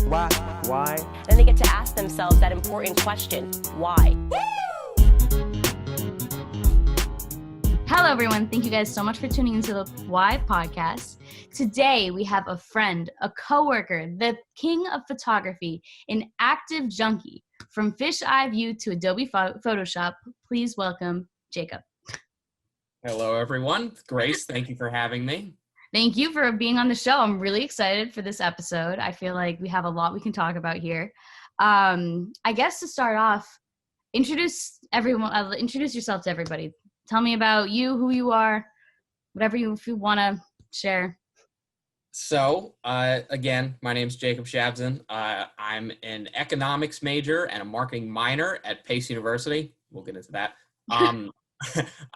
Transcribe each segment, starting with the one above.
Why? Why? Then they get to ask themselves that important question, why? Hello, everyone. Thank you guys so much for tuning into the Why podcast. Today, we have a friend, a coworker, the king of photography, an active junkie. From fisheye view to Adobe Photoshop, please welcome Jacob. Hello, everyone. Grace, thank you for having me. Thank you for being on the show. I'm really excited for this episode. I feel like we have a lot we can talk about here. I guess to start off, introduce yourself to everybody. Tell me about you, who you are, whatever if you want to share. So, again, my name's Jacob Shabzin. I'm an economics major and a marketing minor at Pace University. We'll get into that. I'm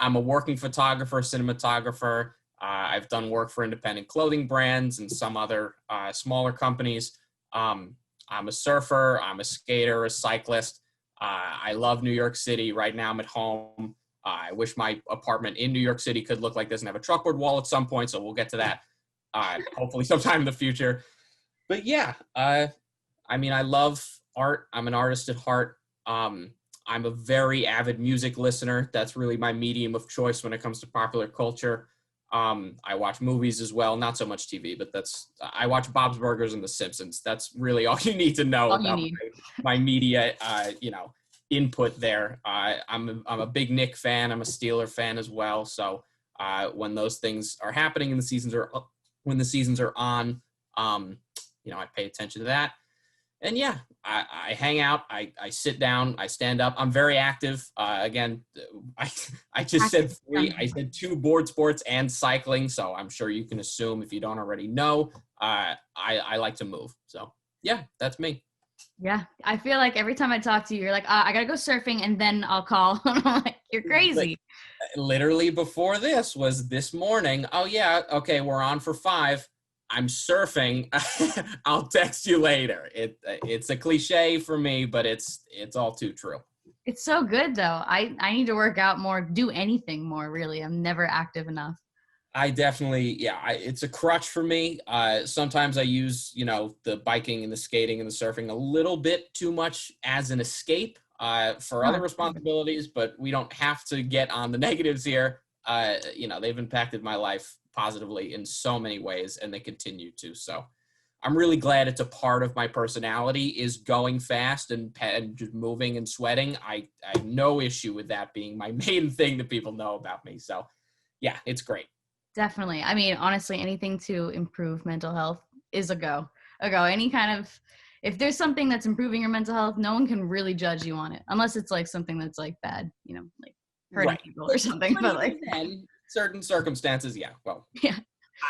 a working photographer, cinematographer. I've done work for independent clothing brands and some other smaller companies. I'm a surfer. I'm a skater, a cyclist. I love New York City. Right now I'm at home. I wish my apartment in New York City could look like this and have a chalkboard wall at some point, so we'll get to that hopefully sometime in the future. But yeah, I love art. I'm an artist at heart. I'm a very avid music listener. That's really my medium of choice when it comes to popular culture. I watch movies as well, not so much TV, but I watch Bob's Burgers and The Simpsons. That's really all you need to know about my media, input there. I'm a big Knick fan. I'm a Steeler fan as well. So when those things are happening and when the seasons are on, I pay attention to that. And yeah, I hang out, I sit down, I stand up. I'm very active. Again, I just said three. I said 2 board sports and cycling. So I'm sure you can assume if you don't already know, I like to move. So yeah, that's me. Yeah, I feel like every time I talk to you, you're like, I gotta go surfing and then I'll call. I'm like, you're crazy. Literally before this morning. Oh yeah, okay, we're on for 5. I'm surfing. I'll text you later. It's a cliche for me, but it's all too true. It's so good though. I need to work out more, do anything more really. I'm never active enough. I definitely, it's a crutch for me. Sometimes I use, the biking and the skating and the surfing a little bit too much as an escape for other responsibilities, but we don't have to get on the negatives here. They've impacted my life positively in so many ways, and they continue to. So I'm really glad it's a part of my personality is going fast and just moving and sweating. I have no issue with that being my main thing that people know about me. So yeah, it's great. Definitely. I mean, honestly, anything to improve mental health is a go. Any kind of, if there's something that's improving your mental health, no one can really judge you on it, unless it's like something that's like bad, like hurting people or something. But like in certain circumstances, yeah. Well, yeah.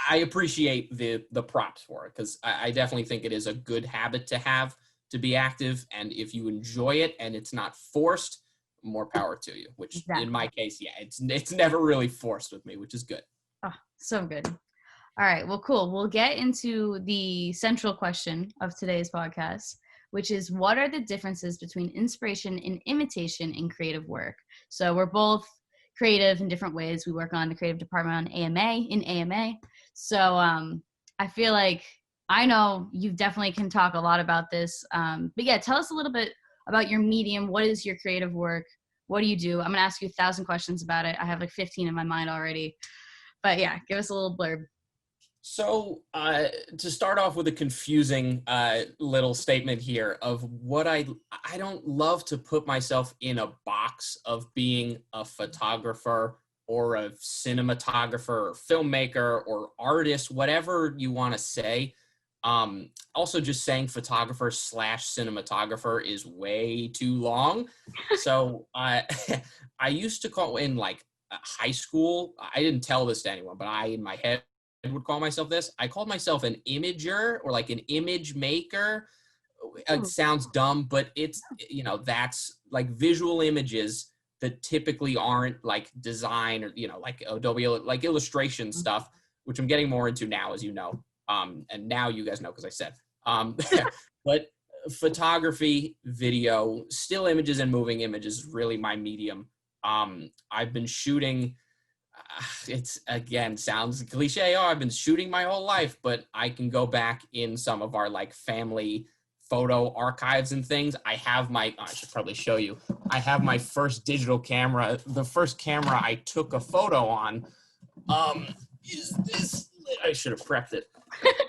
I appreciate the props for it because I definitely think it is a good habit to have to be active, and if you enjoy it and it's not forced, more power to you. Which exactly. In my case, yeah, it's never really forced with me, which is good. Oh, so good. All right. Well, cool. We'll get into the central question of today's podcast, which is what are the differences between inspiration and imitation in creative work? So we're both creative in different ways. We work on the creative department in AMA. So I feel like I know you definitely can talk a lot about this. But yeah, tell us a little bit about your medium. What is your creative work? What do you do? I'm going to ask you 1,000 questions about it. I have like 15 in my mind already. But yeah, give us a little blurb. So to start off with a confusing little statement here of what I don't love to put myself in a box of being a photographer or a cinematographer or filmmaker or artist, whatever you want to say. Also just saying photographer / cinematographer is way too long. So I used to call in like high school. I didn't tell this to anyone, but I, in my head, would call myself this. I called myself an imager or like an image maker. It sounds dumb, but it's, that's like visual images that typically aren't like design or, like Adobe, like illustration stuff, which I'm getting more into now, as you know. And now you guys know because I said, but photography, video, still images and moving images is really my medium. I've been shooting, it's again, sounds cliche. I've been shooting my whole life, but I can go back in some of our like family photo archives and things. I have I should probably show you. I have my first digital camera. The first camera I took a photo on is this. I should have prepped it.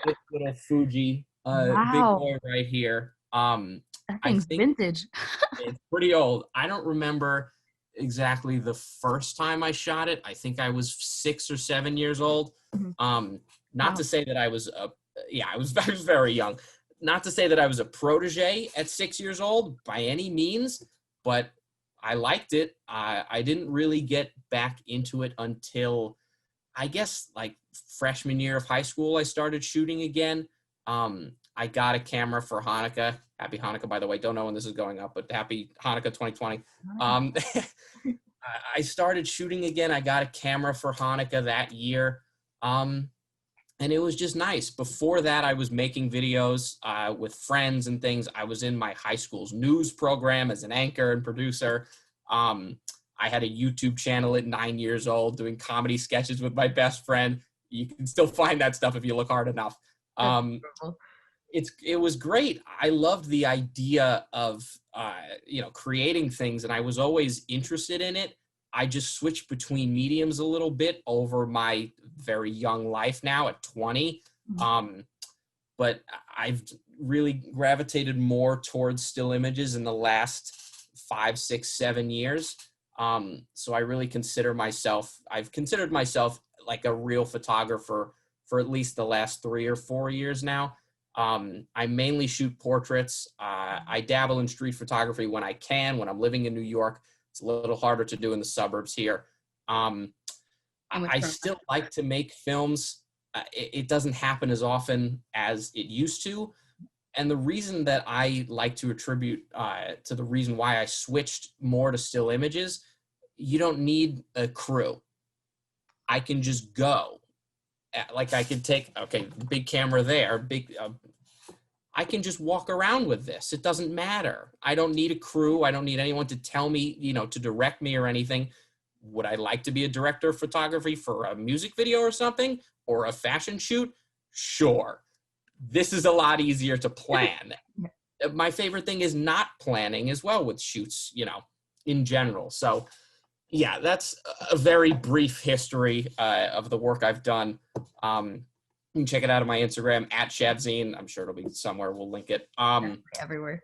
This little Fuji big Wow. boy right here. That I thing's think vintage. it's pretty old. I don't remember exactly the first time I shot it. I think I was 6 or 7 years old. Mhm. Not Wow. to say that I was I was very young. Not to say that I was a protege at 6 years old by any means, but I liked it. I didn't really get back into it until I guess like freshman year of high school. I started shooting again. I got a camera for Hanukkah. Happy Hanukkah, by the way. Don't know when this is going up, but happy Hanukkah 2020. Um, I started shooting again. I got a camera for Hanukkah that year. And it was just nice. Before that, I was making videos with friends and things. I was in my high school's news program as an anchor and producer. I had a YouTube channel at 9 years old doing comedy sketches with my best friend. You can still find that stuff if you look hard enough. It was great. I loved the idea of creating things, and I was always interested in it. I just switched between mediums a little bit over my very young life now at 20. But I've really gravitated more towards still images in the last 5, 6, 7 years. So I really I've considered myself like a real photographer for at least the last 3 or 4 years now. I mainly shoot portraits. I dabble in street photography when I can, when I'm living in New York. It's a little harder to do in the suburbs here. I still like to make films. It doesn't happen as often as it used to. And the reason that I like to attribute to the reason why I switched more to still images, you don't need a crew. I can just go. Like I could take, okay, big camera there, I can just walk around with this. It doesn't matter. I don't need a crew. I don't need anyone to tell me, to direct me or anything. Would I like to be a director of photography for a music video or something, or a fashion shoot? Sure. This is a lot easier to plan. My favorite thing is not planning as well with shoots, in general. So yeah, that's a very brief history of the work I've done. You can check it out on my Instagram at Shavzine. I'm sure it'll be somewhere. We'll link it. Everywhere.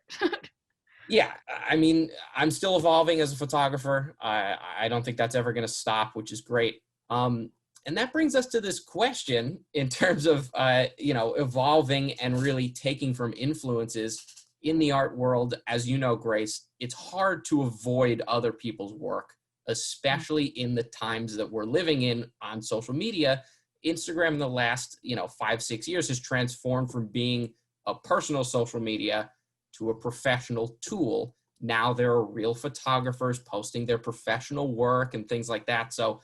Yeah, I mean, I'm still evolving as a photographer. I don't think that's ever going to stop, which is great. And that brings us to this question in terms of, evolving and really taking from influences in the art world. As you know, Grace, it's hard to avoid other people's work, especially in the times that we're living in on social media. Instagram in the last, 5, 6 years has transformed from being a personal social media to a professional tool. Now there are real photographers posting their professional work and things like that. So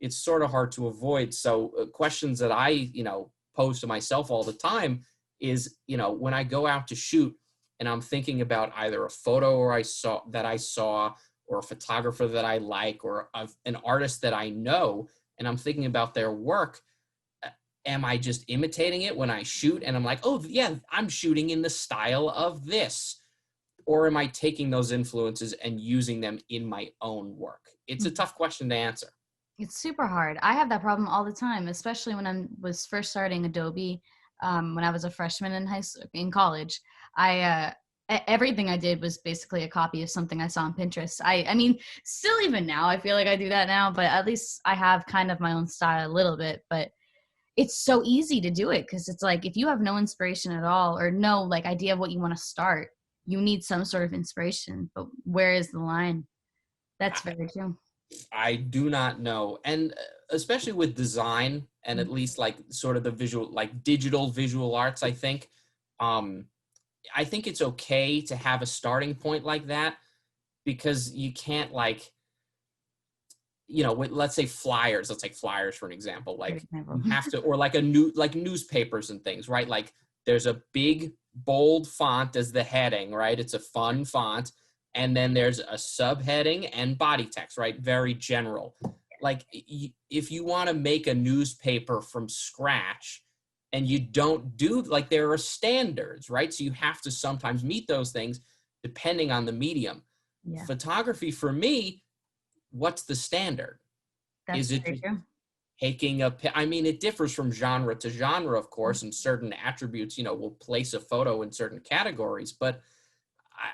it's sort of hard to avoid. So questions that I, pose to myself all the time is, when I go out to shoot and I'm thinking about either a photo I saw, or a photographer that I like, or an artist that I know, and I'm thinking about their work, am I just imitating it when I shoot? And I'm like, oh yeah, I'm shooting in the style of this. Or am I taking those influences and using them in my own work? It's a tough question to answer. It's super hard. I have that problem all the time, especially when I was first starting Adobe. When I was a freshman in college, everything I did was basically a copy of something I saw on Pinterest. I mean, still even now, I feel like I do that now, but at least I have kind of my own style a little bit. But it's so easy to do it because it's like if you have no inspiration at all or no like idea of what you want to start, you need some sort of inspiration. But where is the line? That's very true. I do not know. And especially with design and at least like sort of the visual, like digital visual arts, I think it's okay to have a starting point like that, because you can't let's say flyers. Let's take flyers for an example. Like you have to, or like newspapers and things, right? Like there's a big bold font as the heading, right? It's a fun font. And then there's a subheading and body text, right? Very general. Like if you want to make a newspaper from scratch, and you don't do, like, there are standards, right? So you have to sometimes meet those things depending on the medium. Yeah, Photography for me, what's the standard? that's Is it very true. taking I mean, it differs from genre to genre, of course, and certain attributes, will place a photo in certain categories, but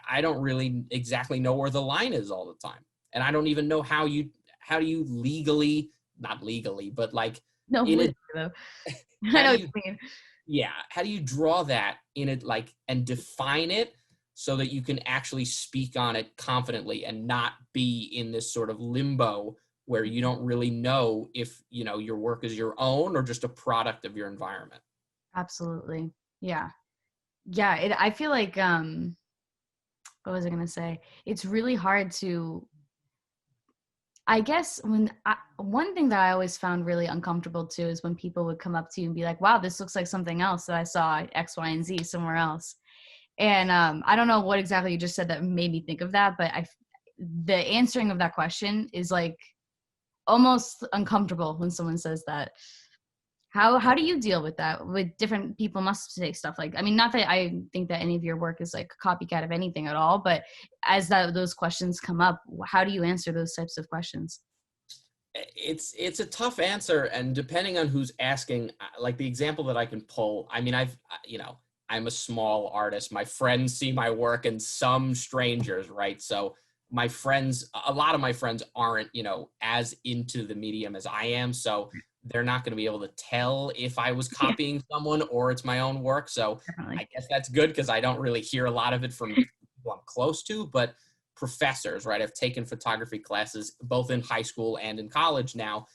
I don't really exactly know where the line is all the time. And I don't even know how do you legally, not legally, but like No, in literally, it, though. I how know do what you, you mean. yeah, how do you draw that in it, like, and define it so that you can actually speak on it confidently and not be in this sort of limbo where you don't really know if, your work is your own or just a product of your environment. Absolutely. Yeah. Yeah. I feel like, what was I going to say? It's really hard to, I guess one thing that I always found really uncomfortable too is when people would come up to you and be like, wow, this looks like something else that I saw at X, Y, and Z somewhere else. And I don't know what exactly you just said that made me think of that, but the answering of that question is like almost uncomfortable when someone says that. How do you deal with that? With different people must say stuff like, I mean, not that I think that any of your work is like a copycat of anything at all, but as those questions come up, how do you answer those types of questions? It's a tough answer, and depending on who's asking, like the example that I can pull, I mean, I'm a small artist. My friends see my work, and some strangers, right? So my friends, a lot of my friends aren't, as into the medium as I am, so they're not going to be able to tell if I was Yeah, copying someone or it's my own work. So definitely. I guess that's good because I don't really hear a lot of it from people I'm close to, but professors, right? I've taken photography classes both in high school and in college now,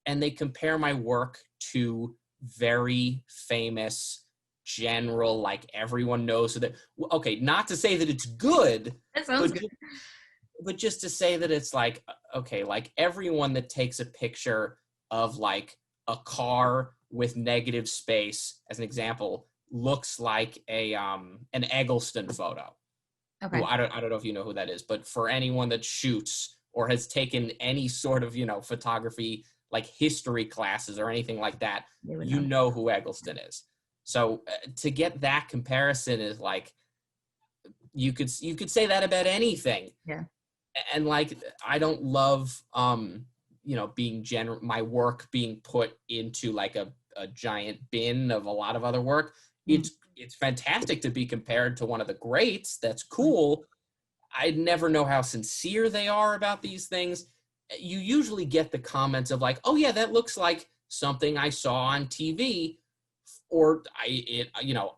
and they compare my work to very famous general, like everyone knows that. Okay, not to say that it's good, That sounds but good. but just to say that it's like, okay, like everyone that takes a picture of like a car with negative space, as an example, looks like an Eggleston photo. Who Okay. I don't know if you know who that is, but for anyone that shoots or has taken any sort of, photography, like history classes or anything like that, They would you know. know who Eggleston is. So to get that comparison is like, you could say that about anything. Yeah. And like, I don't love, being my work being put into like a giant bin of a lot of other work. Mm. It's fantastic to be compared to one of the greats. That's cool. I never know how sincere they are about these things. You usually get the comments of like, "Oh yeah, that looks like something I saw on TV, or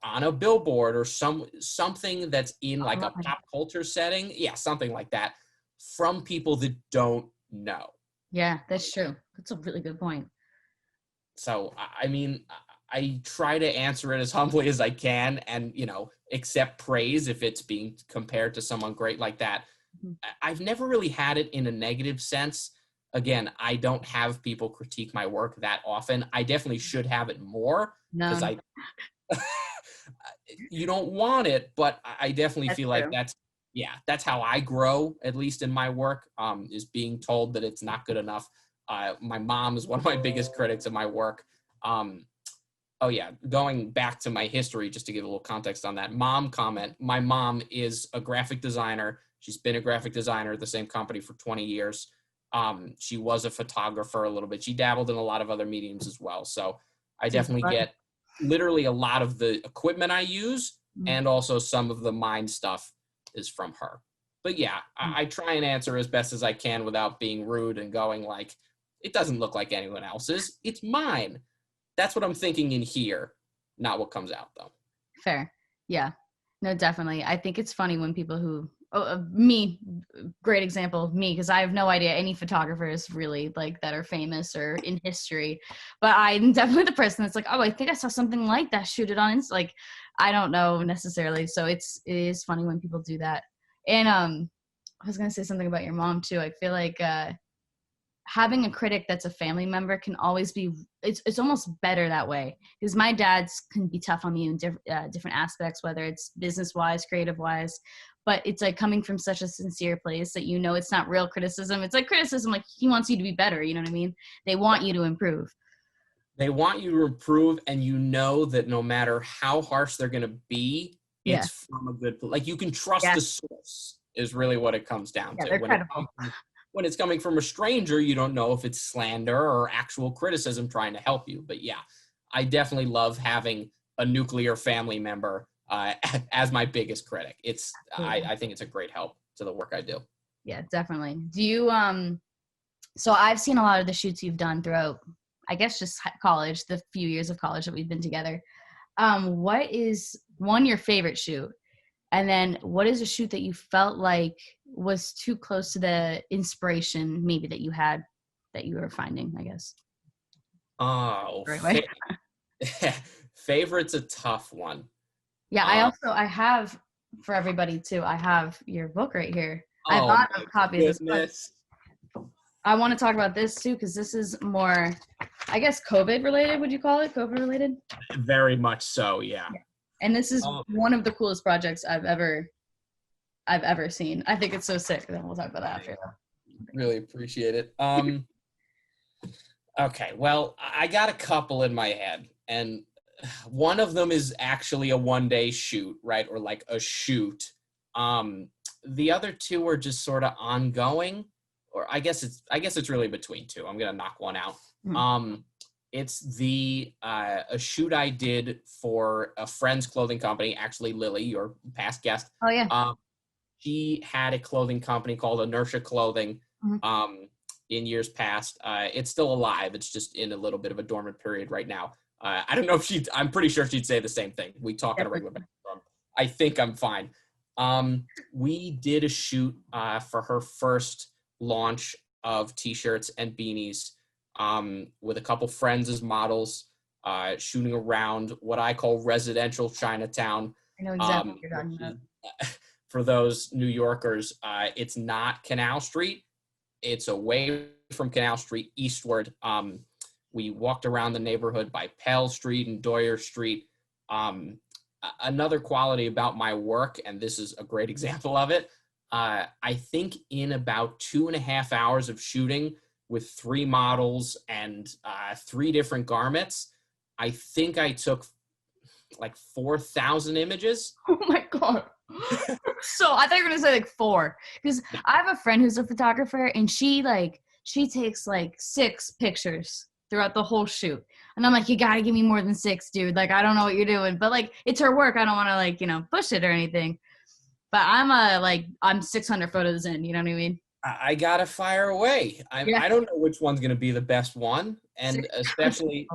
on a billboard, or something that's in like a Oh, pop culture setting." Yeah, something like that, from people that don't know. yeah, that's true. That's a really good point. So, I mean, I try to answer it as humbly as I can, and, accept praise if it's being compared to someone great like that. Mhm. I've never really had it in a negative sense. Again, I don't have people critique my work that often. I definitely should have it more because No, you don't want it, but I definitely that's feel like true. that's how I grow, at least in my work, is being told that it's not good enough. My mom is one of my biggest critics of my work. Um, oh yeah, going back to my history, just to give a little context on that mom comment. My mom is a graphic designer. She's been a graphic designer at the same company for 20 years. She was a photographer a little bit. She dabbled in a lot of other mediums as well. So I It's a definitely blessing. get literally a lot of the equipment I use, Mm. and also some of the mind stuff is from her. But yeah, I try and answer as best as I can without being rude and going like, it doesn't look like anyone else's. It's mine. That's what I'm thinking in here, not what comes out though. Fair. Yeah. No, definitely. I think it's funny when people me, great example of me, because I have no idea any photographers really like that are famous or in history, but I'm definitely the person that's like, oh, I think I saw something like that, shoot it on Insta. Like, I don't know necessarily. So it is funny when people do that. And I was gonna say something about your mom too. I feel like having a critic that's a family member can always be, it's almost better that way, because my dad's can be tough on me in different aspects, whether it's business wise, creative wise, but it's like coming from such a sincere place that it's not real criticism. It's like criticism, like he wants you to be better, you know what I mean? They want Yeah. you to improve. They want you to improve, and you know that no matter how harsh they're going to be, Yeah. it's from a good, like you can trust Yeah. the source is really what it comes down Yeah, to. they're credible. When it's coming from a stranger, you don't know if it's slander or actual criticism trying to help you. But yeah, I definitely love having a nuclear family member as my biggest critic. I think it's a great help to the work I do. Yeah, definitely. Do you so I've seen a lot of the shoots you've done throughout, I guess, just college, the few years of college that we've been together. What is your favorite shoot? And then what is a shoot that you felt like was too close to the inspiration maybe that you had, that you were finding, I guess? Oh, Right way. favorite's a tough one. Yeah, I have, for everybody too, I have your book right here. I Oh bought my a copy of this book. goodness. I want to talk about this too, because this is more, I guess, COVID related. Would you call it COVID related? Very much so, yeah. And this is one of the coolest projects I've ever seen. I think it's so sick. Then we'll talk about that after. Really appreciate it. Okay, well, I got a couple in my head, and one of them is actually a one-day shoot, right? Or like a shoot. The other two are just sort of ongoing, or I guess it's really between two. I'm gonna knock one out. It's a shoot I did for a friend's clothing company, actually Lily, your past guest. Oh yeah. She had a clothing company called Inertia Clothing. In years past. It's still alive. It's just in a little bit of a dormant period right now. I don't know if I'm pretty sure she'd say the same thing. We talk on a regular basis. I think I'm fine. We did a shoot for her first launch of t-shirts and beanies with a couple friends as models, shooting around what I call residential Chinatown. I know exactly what you're talking about. For those New Yorkers, it's not Canal Street. It's away from Canal Street eastward. We walked around the neighborhood by Pell Street and Doyer Street. Another quality about my work, and this is a great example of it, I think in about 2.5 hours of shooting with 3 models and 3 different garments, I think I took like 4,000 images. Oh my God. So I thought you were gonna say like 4, because I have a friend who's a photographer, and she takes like 6 pictures throughout the whole shoot, and I'm like, you gotta give me more than 6, dude. Like, I don't know what you're doing, but like, it's her work. I don't want to, like, push it or anything, but I'm 600 photos in, you know what I mean? I gotta fire away. I don't know which one's gonna be the best one, and especially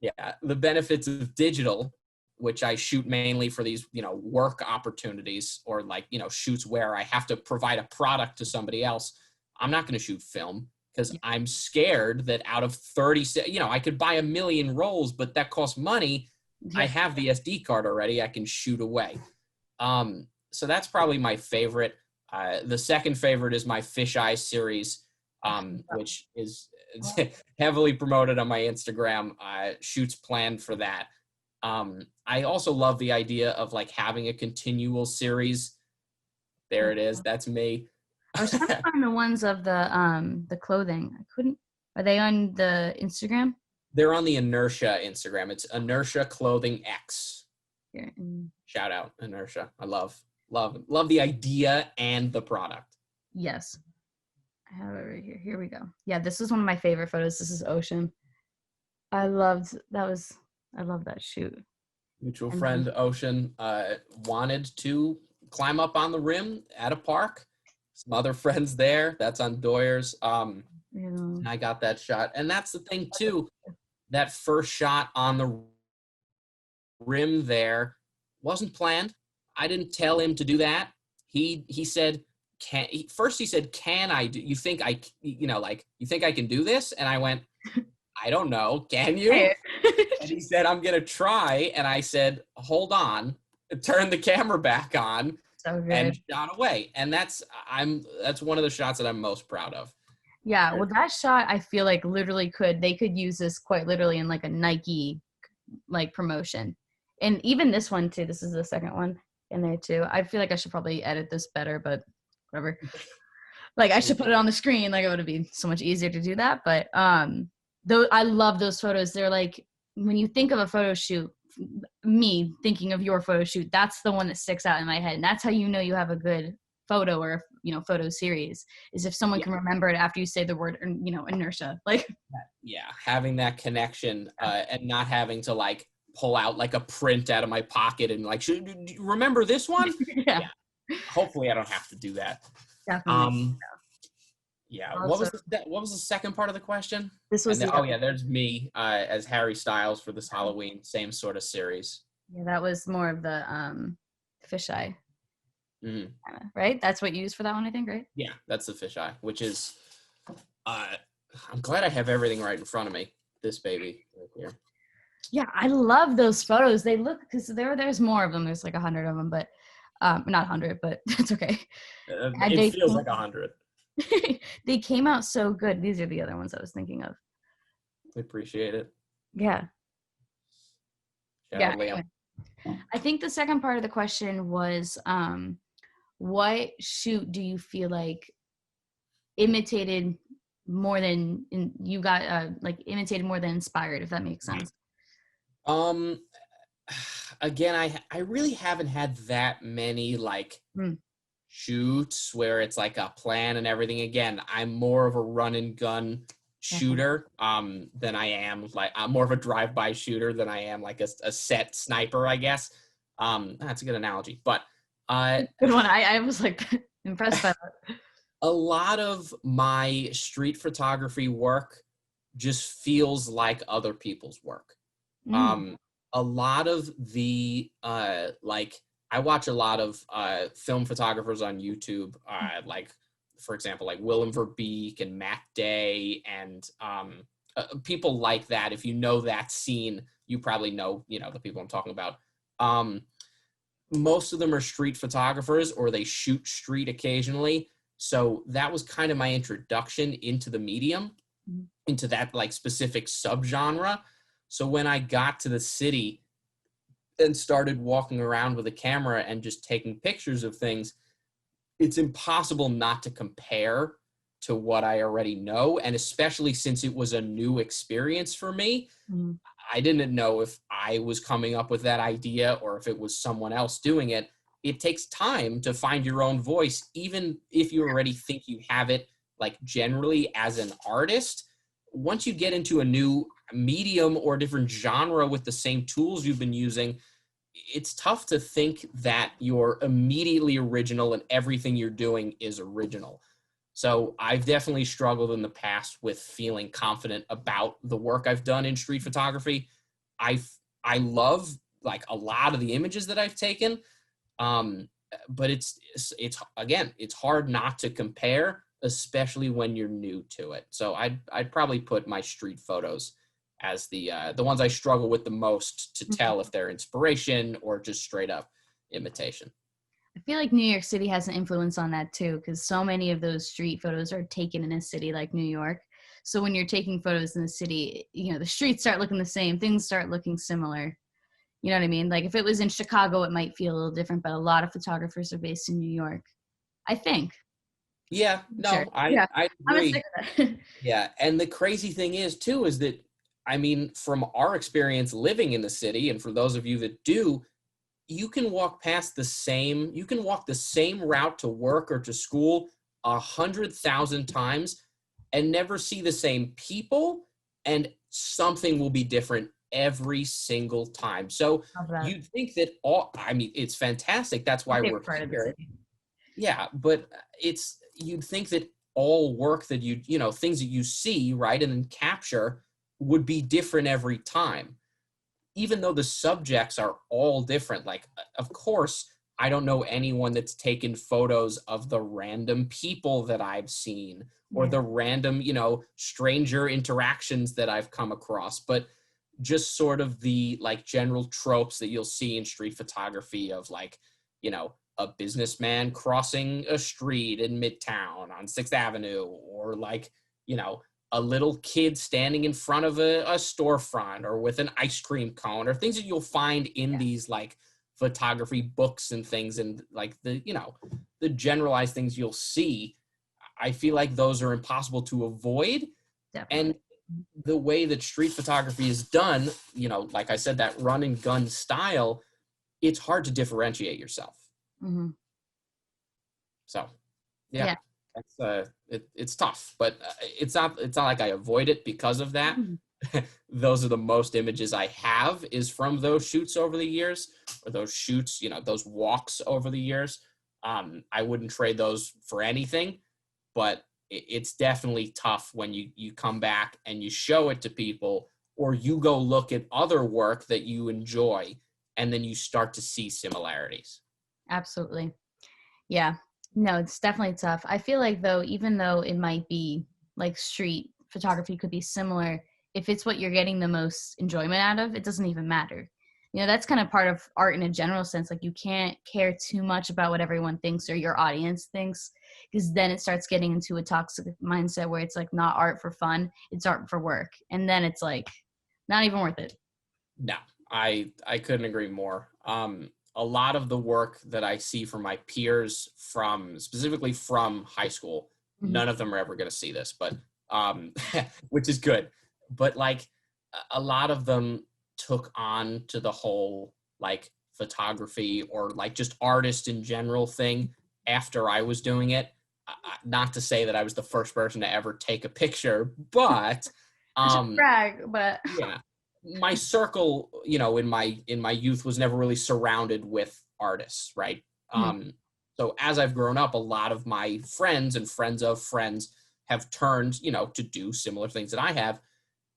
yeah, the benefits of digital, which I shoot mainly for these, work opportunities, or like, shoots where I have to provide a product to somebody else. I'm not going to shoot film because I'm scared that out of 30, I could buy 1 million rolls, but that costs money. I have the SD card already. I can shoot away. So that's probably my favorite. The second favorite is my Fisheye series, which is heavily promoted on my Instagram. Shoots planned for that. I also love the idea of like having a continual series. There it is. That's me. I was trying to find the ones of the clothing. I couldn't. Are they on the Instagram? They're on the Inertia Instagram. It's Inertia Clothing X. Here. Shout out Inertia. I love the idea and the product. Yes. I have it right here. Here we go. Yeah, this is one of my favorite photos. This is ocean. I loved that shoot. Mutual friend Ocean wanted to climb up on the rim at a park. Some other friends there. That's on Doyers. And I got that shot. And that's the thing too. That first shot on the rim there wasn't planned. I didn't tell him to do that. He said, first he said, can I do, you think I can do this? And I went, I don't know. Can you? And he said, I'm going to try. And I said, hold on, turn the camera back on, and shot away. And that's one of the shots that I'm most proud of. Yeah. Well, that shot, I feel like literally they could use this quite literally in like a Nike like promotion. And even this one too, this is the second one in there too. I feel like I should probably edit this better, but whatever. Like, I should put it on the screen. Like, it would be so much easier to do that. But Though I love those photos. They're like, when you think of a photo shoot, me thinking of your photo shoot, that's the one that sticks out in my head. And that's how you know you have a good photo or, photo series, is if someone can remember it after you say the word, inertia. Like, yeah, having that connection and not having to like pull out like a print out of my pocket and like, do you remember this one? yeah, Hopefully I don't have to do that. definitely. Yeah. Also, What was the second part of the question? this was There's me as Harry Styles for this Halloween, same sort of series. Yeah, that was more of the fisheye. Mm. Right? That's what you used for that one, I think, right? Yeah, that's the fisheye, which is I'm glad I have everything right in front of me. This baby right here. Yeah, I love those photos. They look, because there's more of them. There's like 100 of them, but not 100, but that's okay. It feels like 100. They came out so good. These are the other ones I was thinking of. I appreciate it. Yeah. Shout out Liam. I think the second part of the question was, what shoot do you feel like imitated more than imitated more than inspired, if that makes sense? Again, I really haven't had that many like shoots where it's like a plan and everything. Again, I'm more of a run and gun shooter than I am like, I'm more of a drive-by shooter than I am like a set sniper, I guess. That's a good analogy, but good one. I was like impressed by that. A lot of my street photography work just feels like other people's work. A lot of the like I watch a lot of film photographers on YouTube, like for example, like Willem Verbeek and Matt Day and people like that. If you know that scene, you probably know, the people I'm talking about. Most of them are street photographers or they shoot street occasionally. So that was kind of my introduction into the medium, into that like specific subgenre. So when I got to the city and started walking around with a camera and just taking pictures of things, it's impossible not to compare to what I already know. And especially since it was a new experience for me, I didn't know if I was coming up with that idea or if it was someone else doing it. It takes time to find your own voice, even if you already think you have it, like generally as an artist. Once you get into a new medium or different genre with the same tools you've been using, it's tough to think that you're immediately original and everything you're doing is original. So I've definitely struggled in the past with feeling confident about the work I've done in street photography. I love like a lot of the images that I've taken. But it's hard not to compare, especially when you're new to it. So I'd probably put my street photos as the ones I struggle with the most to tell if they're inspiration or just straight up imitation. I feel like New York City has an influence on that too, because so many of those street photos are taken in a city like New York. So when you're taking photos in the city, the streets start looking the same, things start looking similar. You know what I mean? Like if it was in Chicago, it might feel a little different, but a lot of photographers are based in New York, I think. Yeah, no, sure. I agree. Yeah, and the crazy thing is too, is that, I mean, from our experience living in the city, and for those of you that do, you can walk the same route to work or to school 100,000 times and never see the same people, and something will be different every single time. So you'd think that it's fantastic. That's why we're here. Yeah, but you'd think that all work that things that you see, right, and then capture would be different every time, even though the subjects are all different. Like, of course, I don't know anyone that's taken photos of the random people that I've seen or the random, stranger interactions that I've come across, but just sort of the like general tropes that you'll see in street photography of like, a businessman crossing a street in Midtown on 6th Avenue, or like, a little kid standing in front of a storefront or with an ice cream cone, or things that you'll find in these like photography books and things, and like the generalized things you'll see. I feel like those are impossible to avoid. Definitely. And the way that street photography is done, you know, like I said, that run and gun style, it's hard to differentiate yourself. Mm-hmm. So, yeah, Yeah. that's it's tough, but it's not like I avoid it because of that. Mhm. Those are the most images I have is from those shoots over the years, or those shoots, you know, those walks over the years. I wouldn't trade those for anything, but it's definitely tough when you come back and you show it to people, or you go look at other work that you enjoy, and then you start to see similarities. Absolutely. Yeah. No, it's definitely tough. I feel like though, even though it might be like street photography could be similar, if it's what you're getting the most enjoyment out of, it doesn't even matter. You know, that's kind of part of art in a general sense. Like you can't care too much about what everyone thinks or your audience thinks, because then it starts getting into a toxic mindset where it's like not art for fun, it's art for work. And then it's like not even worth it. No, I couldn't agree more. A lot of the work that I see from my peers specifically from high school, Mhm. none of them are ever going to see this, but which is good. But like a lot of them took on to the whole like photography or like just artist in general thing after I was doing it. Not to say that I was the first person to ever take a picture, but I should brag, but yeah, my circle, you know, in my youth was never really surrounded with artists, right? Mhm. So as I've grown up, a lot of my friends and friends of friends have turned, you know, to do similar things that I have,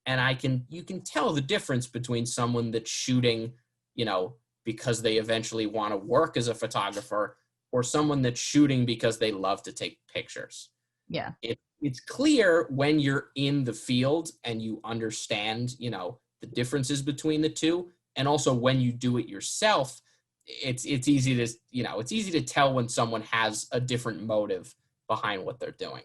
and you can tell the difference between someone that's shooting, you know, because they eventually want to work as a photographer, or someone that's shooting because they love to take pictures. yeah. It's clear when you're in the field and you understand, you know, the differences between the two, and also when you do it yourself, it's easy to, you know, it's easy to tell when someone has a different motive behind what they're doing.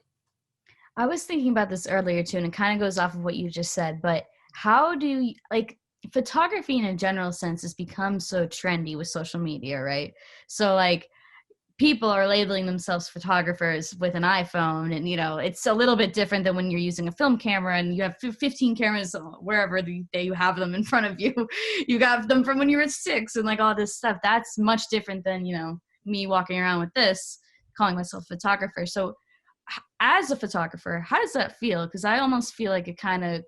I was thinking about this earlier too, and it kind of goes off of what you just said, but how do you, like, photography in a general sense has become so trendy with social media, right? So like people are labeling themselves photographers with an iPhone, and you know, it's a little bit different than when you're using a film camera and you have 15 cameras wherever you have them in front of you. You got them from when you were 6 and like all this stuff. That's much different than, you know, me walking around with this calling myself a photographer. So as a photographer, how does that feel? Because I almost feel like it kind of,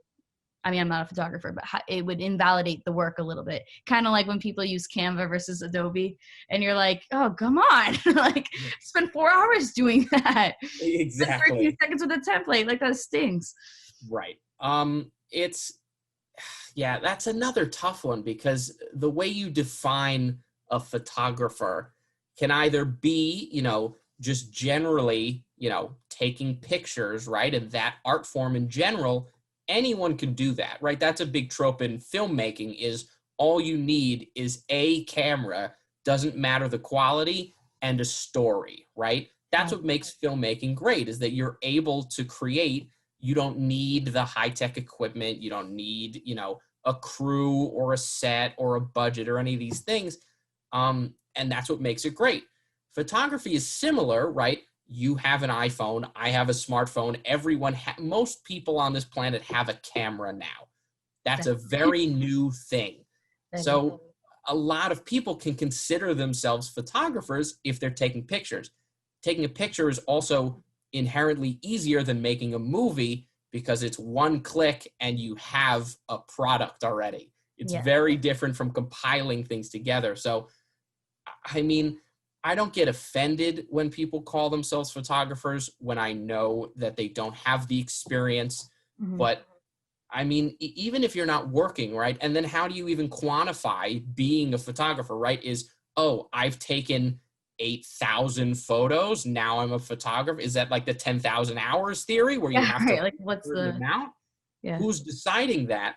I mean, I'm not a photographer, but it would invalidate the work a little bit. Kind of like when people use Canva versus Adobe, and you're like, oh, come on. Like, spend 4 hours doing that. Spend 13 Exactly. seconds with a template. Like, that stinks. Right. It's, yeah, that's another tough one, because the way you define a photographer can either be, you know, just generally, you know, taking pictures, right? And that art form in general, anyone can do that, right? That's a big trope in filmmaking, is all you need is a camera, doesn't matter the quality, and a story, right? That's what makes filmmaking great, is that you're able to create. You don't need the high-tech equipment. You don't need, you know, a crew or a set or a budget or any of these things. And that's what makes it great. Photography is similar, right? You have an iPhone. I have a smartphone. Most people on this planet have a camera now. That's a very new thing. So a lot of people can consider themselves photographers if they're taking pictures. Taking a picture is also inherently easier than making a movie, because it's one click and you have a product already. It's very different from compiling things together. So, I mean, I don't get offended when people call themselves photographers when I know that they don't have the experience. Mhm. But I mean, even if you're not working, right? And then how do you even quantify being a photographer, right? Oh, I've taken 8,000 photos. Now I'm a photographer. Is that like the 10,000 hours theory where you have to Right. Like, what's certain the, amount? yeah. Who's deciding that?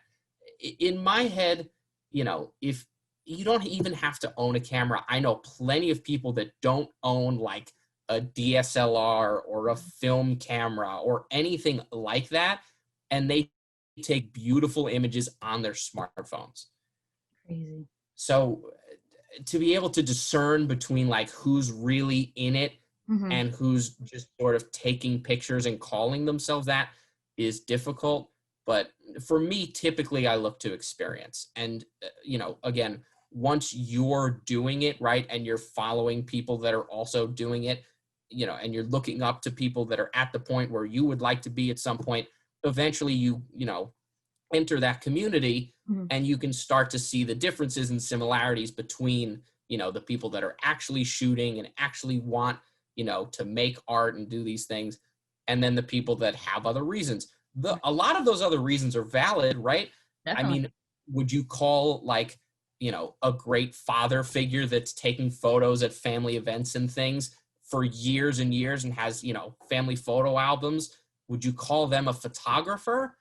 In my head, you know, if you don't even have to own a camera, I know plenty of people that don't own like a DSLR or a film camera or anything like that, and they take beautiful images on their smartphones. Crazy. So to be able to discern between like who's really in it Mhm. and who's just sort of taking pictures and calling themselves that is difficult. But for me, typically I look to experience. And, again, once you're doing it, right, and you're following people that are also doing it, and you're looking up to people that are at the point where you would like to be at some point, eventually you enter that community, and you can start to see the differences and similarities between, the people that are actually shooting and actually want, to make art and do these things, and then the people that have other reasons. A lot of those other reasons are valid, right? Definitely. I mean, would you call like, a great father figure that's taking photos at family events and things for years and years and has, family photo albums? Would you call them a photographer?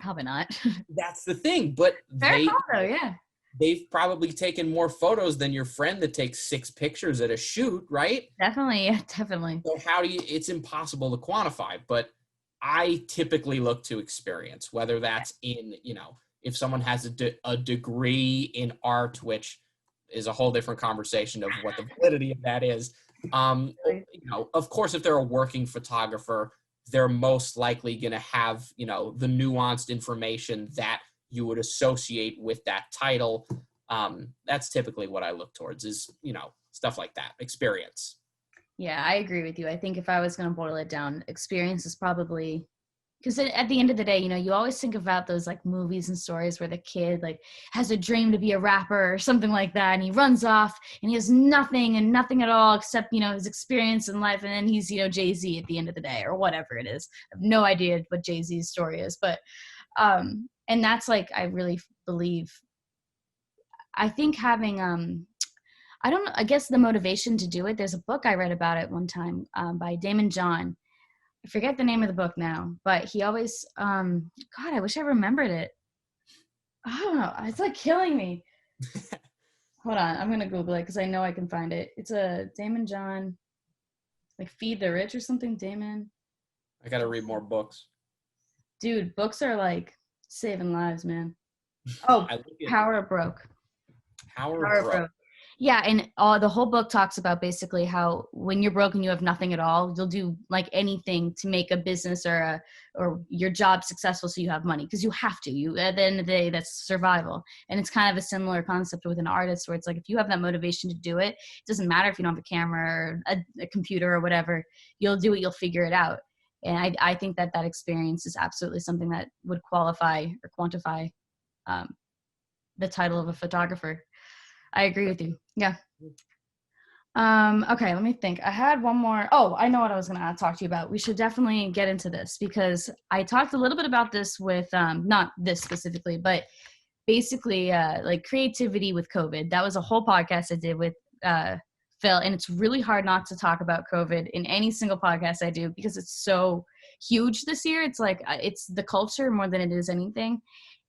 Probably not. That's the thing. But Fair call, though, yeah. they've probably taken more photos than your friend that takes 6 pictures at a shoot, right? Definitely, yeah, definitely. So it's impossible to quantify, but I typically look to experience, whether that's in, if someone has a degree in art, which is a whole different conversation of what the validity of that is. Of course, if they're a working photographer, they're most likely going to have, the nuanced information that you would associate with that title. That's typically what I look towards is, stuff like that, experience. Yeah, I agree with you. I think if I was going to boil it down, experience is probably, because at the end of the day, you always think about those like movies and stories where the kid like has a dream to be a rapper or something like that, and he runs off and he has nothing at all except, his experience in life, and then he's, Jay-Z at the end of the day or whatever it is. I have no idea what Jay-Z's story is, but and that's like, I really believe, I think having I don't know, I guess the motivation to do it, there's a book I read about it one time by Damon John. I forget the name of the book now, but he always, God, I wish I remembered it. I don't know. It's like killing me. Hold on. I'm going to Google it because I know I can find it. It's a Damon John, like Feed the Rich or something. Damon. I got to read more books. Dude, books are like saving lives, man. Oh, Power of Broke. Power of Broke. Yeah, and the whole book talks about basically how when you're broke and you have nothing at all, you'll do like anything to make a business or your job successful so you have money, because you have to. At the end of the day, that's survival. And it's kind of a similar concept with an artist where it's like if you have that motivation to do it, it doesn't matter if you don't have a camera or a computer or whatever, you'll do it, you'll figure it out. And I think that experience is absolutely something that would qualify or quantify the title of a photographer. I agree with you. Yeah. Okay, let me think. I had one more. Oh, I know what I was going to talk to you about. We should definitely get into this because I talked a little bit about this with, not this specifically, but basically like creativity with COVID. That was a whole podcast I did with Phil, and it's really hard not to talk about COVID in any single podcast I do because it's so huge this year. It's like, it's the culture more than it is anything.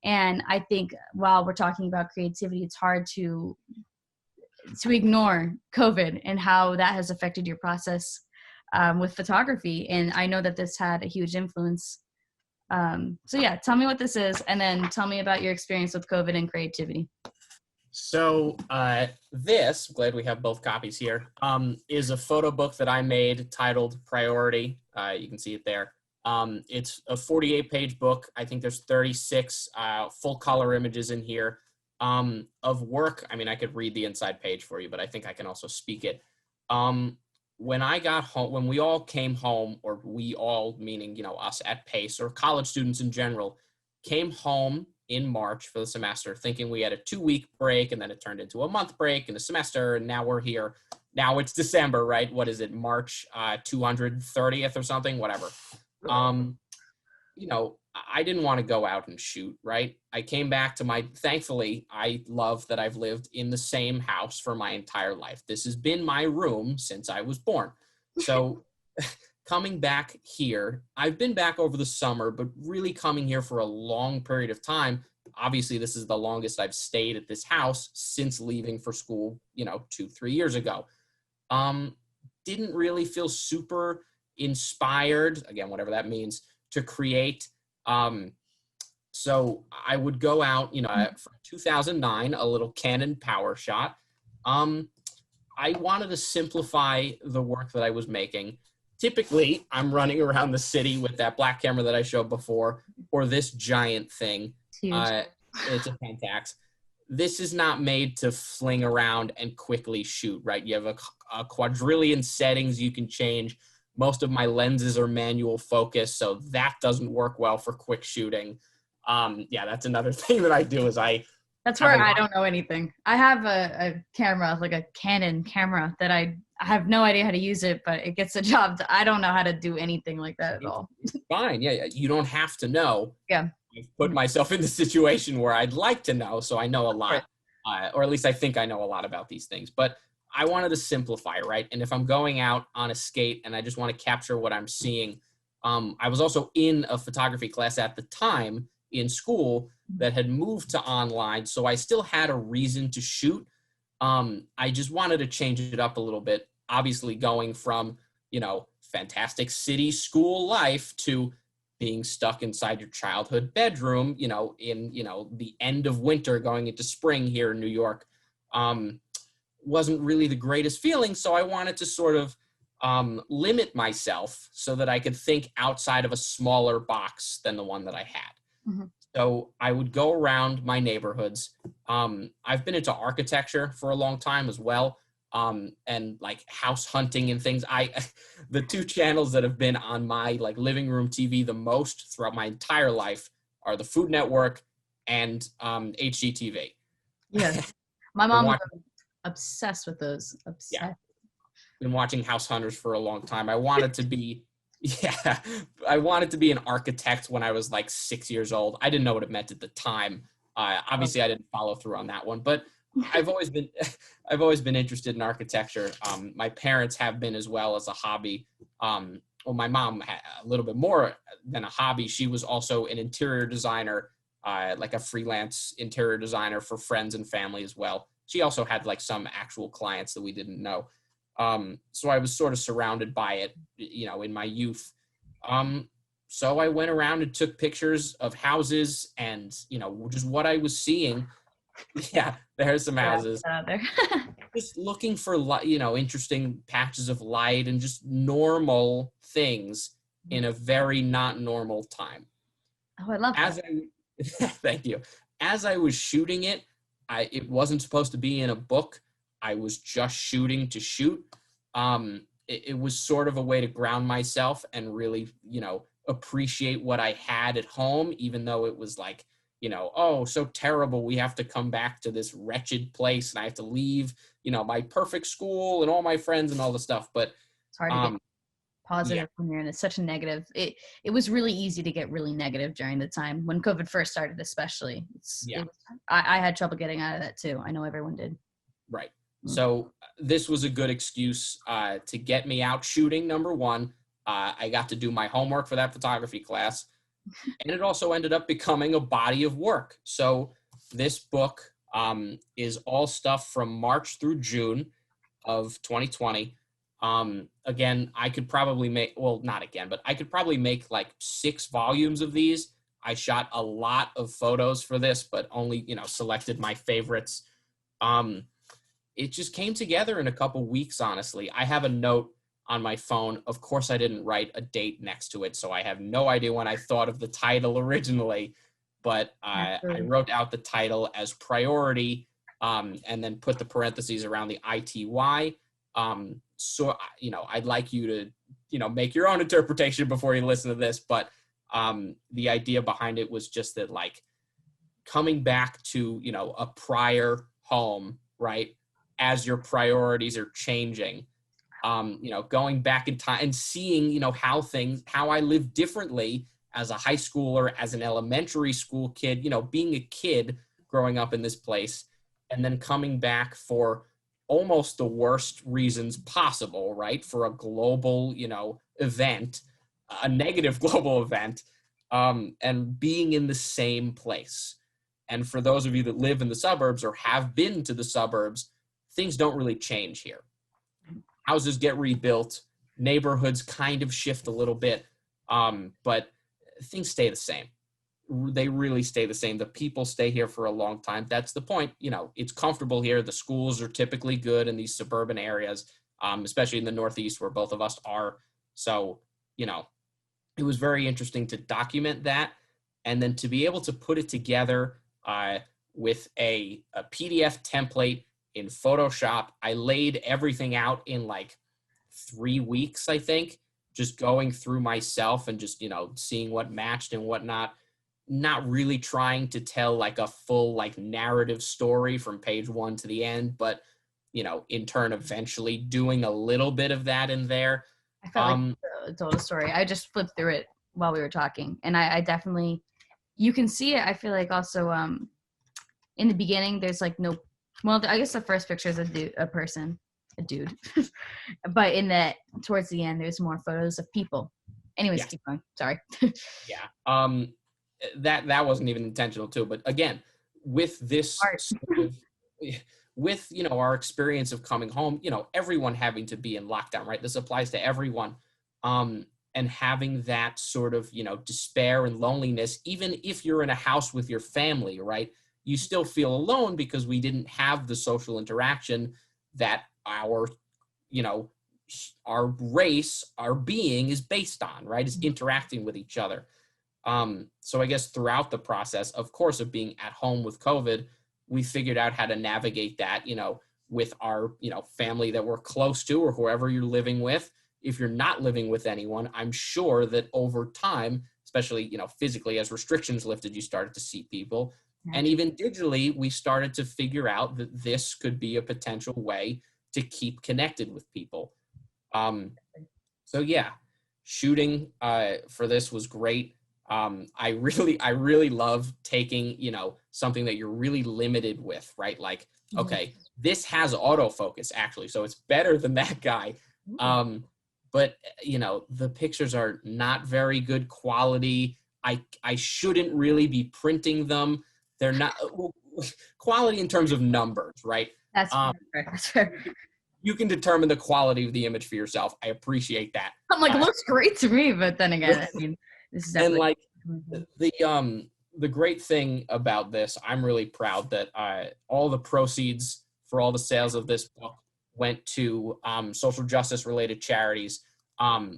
And I think while we're talking about creativity, it's hard to ignore COVID and how that has affected your process with photography. And I know that this had a huge influence. So yeah, tell me what this is, and then tell me about your experience with COVID and creativity. So this, glad we have both copies here, is a photo book that I made titled Priority. You can see it there. It's a 48-page book. I think there's 36 full color images in here of work. I mean, I could read the inside page for you, but I think I can also speak it. When I got home, when we all came home, or we all, meaning, us at Pace or college students in general, came home in March for the semester thinking we had a 2-week break, and then it turned into a month break and a semester, and now we're here. Now it's December, right? What is it? March 230th or something, whatever. I didn't want to go out and shoot, right? I came back to thankfully, I love that I've lived in the same house for my entire life. This has been my room since I was born. So coming back here, I've been back over the summer, but really coming here for a long period of time. Obviously, this is the longest I've stayed at this house since leaving for school, 2-3 years ago. Didn't really feel super inspired, again, whatever that means, to create. So I would go out, from 2009, a little Canon power shot. I wanted to simplify the work that I was making. Typically, I'm running around the city with that black camera that I showed before, or this giant thing. It's huge. It's a Pentax. This is not made to fling around and quickly shoot, right? You have a quadrillion settings you can change. Most of my lenses are manual focus, so that doesn't work well for quick shooting. That's another thing that I do is That's where I don't know anything. I have a camera, like a Canon camera, that I have no idea how to use it, but it gets the job. I don't know how to do anything like that at all. It's fine. Yeah, you don't have to know. Yeah. I've put myself in the situation where I'd like to know, so I know a lot, or at least I think I know a lot about these things. But I wanted to simplify, right? And if I'm going out on a skate and I just want to capture what I'm seeing, I was also in a photography class at the time in school that had moved to online, so I still had a reason to shoot. I just wanted to change it up a little bit. Obviously, going from fantastic city school life to being stuck inside your childhood bedroom, in the end of winter going into spring here in New York, wasn't really the greatest feeling. So I wanted to sort of limit myself so that I could think outside of a smaller box than the one that I had. Mm-hmm. So I would go around my neighborhoods. I've been into architecture for a long time as well. And like house hunting and things. The two channels that have been on my like living room TV the most throughout my entire life are the Food Network and HGTV. Yeah. My mom was obsessed with those. Obsessed. Yeah. Been watching House Hunters for a long time. I wanted to be an architect when I was like 6 years old. I didn't know what it meant at the time. Obviously I didn't follow through on that one, but I've always been interested in architecture. My parents have been as well as a hobby. My mom had a little bit more than a hobby. She was also an interior designer, like a freelance interior designer for friends and family as well. She also had like some actual clients that we didn't know. So I was sort of surrounded by it, in my youth. So I went around and took pictures of houses and, just what I was seeing. Yeah, there's some houses. There. Just looking for, interesting patches of light and just normal things in a very not normal time. Oh, I love that. Thank you. As I was shooting it, it wasn't supposed to be in a book. I was just shooting to shoot. It was sort of a way to ground myself and really, appreciate what I had at home, even though it was like, oh, so terrible. We have to come back to this wretched place and I have to leave, my perfect school and all my friends and all the stuff. But it's hard to get positive when you're in such a negative. It was really easy to get really negative during the time when COVID first started, especially. I had trouble getting out of that too. I know everyone did. Right. So this was a good excuse to get me out shooting, number one. I got to do my homework for that photography class. And it also ended up becoming a body of work. So this book is all stuff from March through June of 2020. Again, I could probably make like 6 volumes of these. I shot a lot of photos for this, but only, selected my favorites. It just came together in a couple weeks, honestly. I have a note on my phone. Of course, I didn't write a date next to it, so I have no idea when I thought of the title originally, but I wrote out the title as priority, and then put the parentheses around the ITY. So, I'd like you to, make your own interpretation before you listen to this, but the idea behind it was just that, like, coming back to, a prior home, right, as your priorities are changing, going back in time and seeing, how I live differently as a high schooler, as an elementary school kid, being a kid growing up in this place, and then coming back for almost the worst reasons possible, right? For a global, event, a negative global event, and being in the same place. And for those of you that live in the suburbs or have been to the suburbs, things don't really change here. Houses get rebuilt, neighborhoods kind of shift a little bit, but things stay the same. They really stay the same. The people stay here for a long time. That's the point. It's comfortable here. The schools are typically good in these suburban areas, especially in the Northeast where both of us are. So, it was very interesting to document that. and then to be able to put it together with a PDF template in Photoshop. I laid everything out in like 3 weeks, I think, just going through myself and just, seeing what matched and whatnot. Not really trying to tell like a full like narrative story from page 1 to the end, but in turn eventually doing a little bit of that in there. I felt like I told a story. I just flipped through it while we were talking, and I definitely, you can see it. I feel like also in the beginning there's like no, well, I guess the first picture is a dude, but towards the end there's more photos of people. Anyways, Keep going. Sorry. Yeah. That wasn't even intentional too, but again, with this sort of, with our experience of coming home, everyone having to be in lockdown, right? This applies to everyone, and having that sort of despair and loneliness. Even if you're in a house with your family, right, you still feel alone because we didn't have the social interaction that our race, our being is based on, right? Is interacting with each other. So I guess throughout the process, of course, of being at home with COVID, we figured out how to navigate that, with our, family that we're close to, or whoever you're living with. If you're not living with anyone, I'm sure that over time, especially, physically, as restrictions lifted, you started to see people. And even digitally, we started to figure out that this could be a potential way to keep connected with people. So yeah, shooting for this was great. I really love taking, something that you're really limited with, right? Like, okay, this has autofocus actually, so it's better than that guy. But the pictures are not very good quality. I shouldn't really be printing them. They're not quality in terms of numbers, right? That's fair. You can determine the quality of the image for yourself. I appreciate that. I'm like, it looks great to me, but then again, I mean, this is definitely. And like the great thing about this, I'm really proud that all the proceeds for all the sales of this book went to social justice related charities.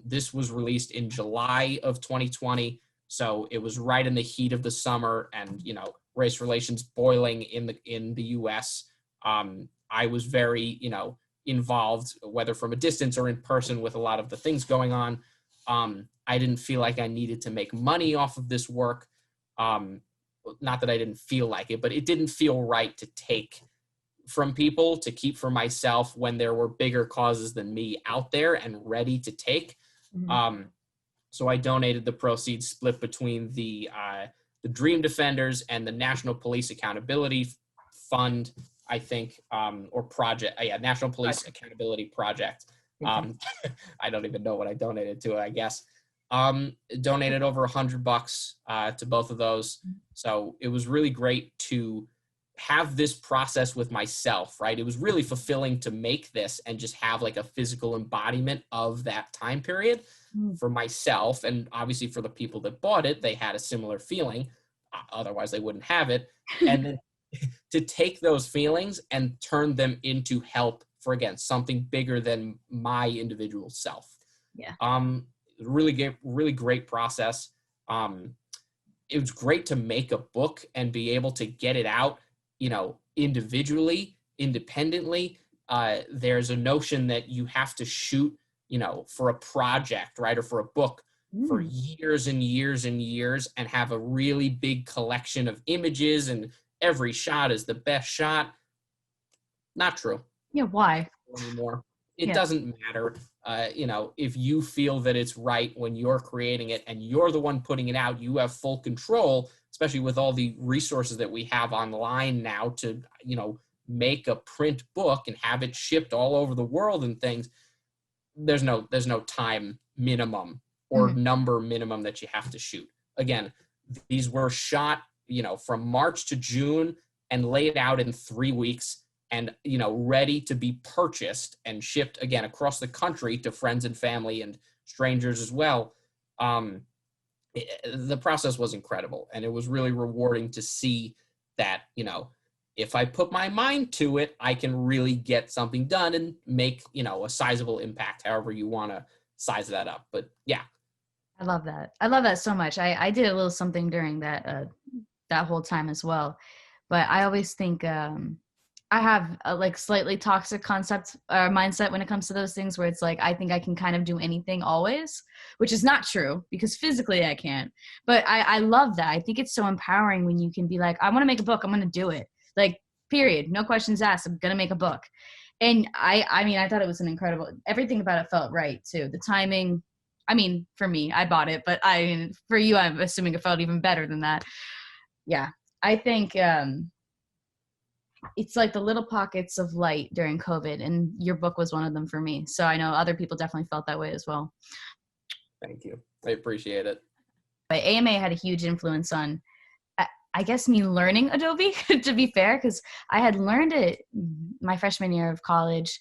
This was released in July of 2020, so it was right in the heat of the summer, and race relations boiling in the U.S. I was very involved, whether from a distance or in person, with a lot of the things going on. I didn't feel like I needed to make money off of this work. Not that I didn't feel like it, but it didn't feel right to take from people to keep for myself when there were bigger causes than me out there and ready to take. So I donated the proceeds, split between the Dream Defenders and the National Police Accountability Fund, I think, or project. National Police Accountability Project. I don't even know what I donated to it, I guess. Donated over $100 to both of those. So it was really great to have this process with myself, right? It was really fulfilling to make this and just have like a physical embodiment of that time period for myself. And obviously for the people that bought it, they had a similar feeling. Otherwise they wouldn't have it. And then to take those feelings and turn them into help for, again, something bigger than my individual self. Yeah. Really great process. It was great to make a book and be able to get it out, individually, independently. There's a notion that you have to shoot, for a project, right, or for a book for years and years and years, and have a really big collection of images and every shot is the best shot. Not true. Yeah, why? Anymore. It doesn't matter. If you feel that it's right when you're creating it and you're the one putting it out, you have full control, especially with all the resources that we have online now to, make a print book and have it shipped all over the world and things. There's no time minimum or number minimum that you have to shoot. Again, these were shot, from March to June and laid out in 3 weeks and, ready to be purchased and shipped again across the country to friends and family and strangers as well. The process was incredible, and it was really rewarding to see that, if I put my mind to it, I can really get something done and make, a sizable impact, however you want to size that up. But yeah, I love that. I love that so much. I did a little something during that that whole time as well. But I always think I have a like slightly toxic concept or mindset when it comes to those things where it's like I think I can kind of do anything always, which is not true because physically I can't. But I love that. I think it's so empowering when you can be like, I want to make a book, I'm going to do it. Like, period. No questions asked. I'm going to make a book. And I mean, I thought it was an incredible, everything about it felt right too. The timing, I mean, for me, I bought it, but for you, I'm assuming it felt even better than that. Yeah. I think it's like the little pockets of light during COVID, and your book was one of them for me. So I know other people definitely felt that way as well. Thank you. I appreciate it. But AMA had a huge influence on, I guess, me learning Adobe, to be fair, because I had learned it my freshman year of college,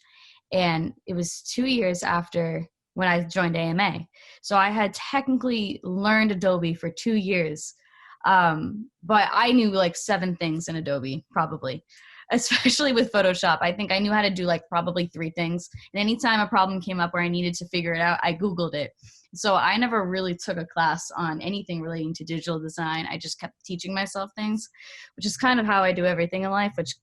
and it was 2 years after when I joined AMA. So I had technically learned Adobe for 2 years. But I knew like 7 things in Adobe, probably, especially with Photoshop. I think I knew how to do like probably 3 things. And anytime a problem came up where I needed to figure it out, I Googled it. So I never really took a class on anything relating to digital design. I just kept teaching myself things, which is kind of how I do everything in life, which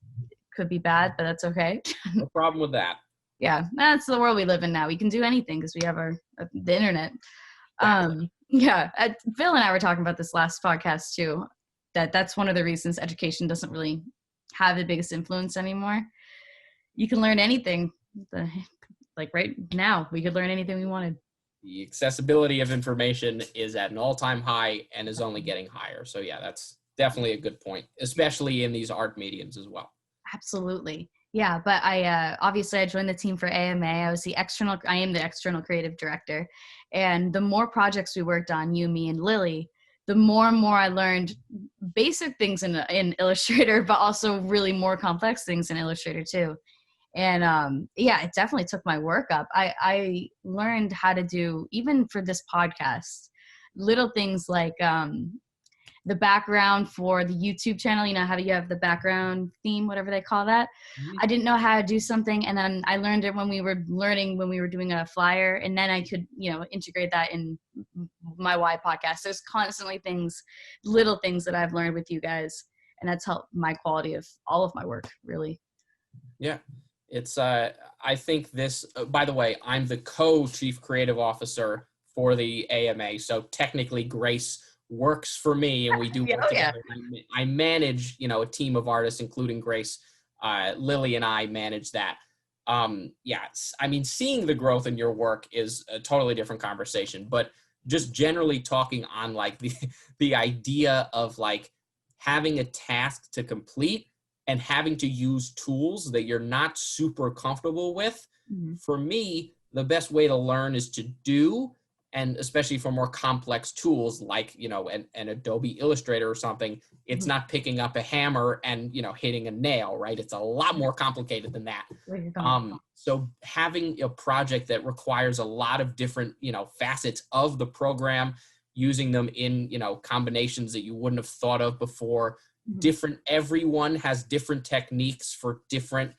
could be bad, but that's okay. No problem with that. Yeah, that's the world we live in now. We can do anything because we have the internet. Exactly. Yeah, Phil and I were talking about this last podcast too, that's one of the reasons education doesn't really have the biggest influence anymore. You can learn anything. Like right now, we could learn anything we wanted. The accessibility of information is at an all-time high and is only getting higher. So yeah, that's definitely a good point, especially in these art mediums as well. Absolutely. Yeah, but I obviously I joined the team for AMA. I am the external creative director. And the more projects we worked on, you, me, and Lily, the more and more I learned basic things in Illustrator, but also really more complex things in Illustrator too. And yeah, it definitely took my work up. I learned how to do, even for this podcast, little things like the background for the YouTube channel. You know how you have the background theme, whatever they call that. Mm-hmm. I didn't know how to do something, and then I learned it when we were doing a flyer, and then I could, integrate that in my Y podcast. There's constantly little things that I've learned with you guys, and that's helped my quality of all of my work, really. Yeah. It's, I think this, by the way, I'm the co-chief creative officer for the AMA. So technically Grace works for me and we do work together. Yeah. I manage, a team of artists, including Grace. Lily and I manage that. I mean, seeing the growth in your work is a totally different conversation, but just generally talking on like the idea of like having a task to complete and having to use tools that you're not super comfortable with. Mm-hmm. For me, the best way to learn is to do, and especially for more complex tools like, an Adobe Illustrator or something, it's mm-hmm. not picking up a hammer and, hitting a nail, right? It's a lot more complicated than that. So having a project that requires a lot of different, facets of the program, using them in, combinations that you wouldn't have thought of before, mm-hmm. Everyone has different techniques for different,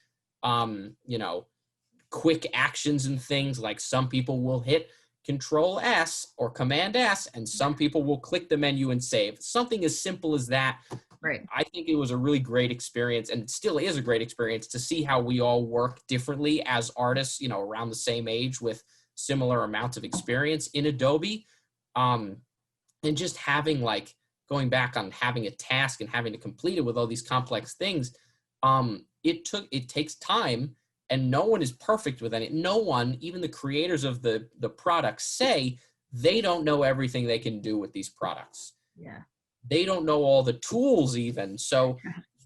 quick actions and things. Like some people will hit Control S or Command S, and some people will click the menu and save. Something as simple as that. Right. I think it was a really great experience, and it still is a great experience to see how we all work differently as artists, around the same age with similar amounts of experience in Adobe. And just having going back on having a task and having to complete it with all these complex things, it takes time, and no one is perfect with it. No one, even the creators of the products, say they don't know everything they can do with these products. Yeah. They don't know all the tools even. So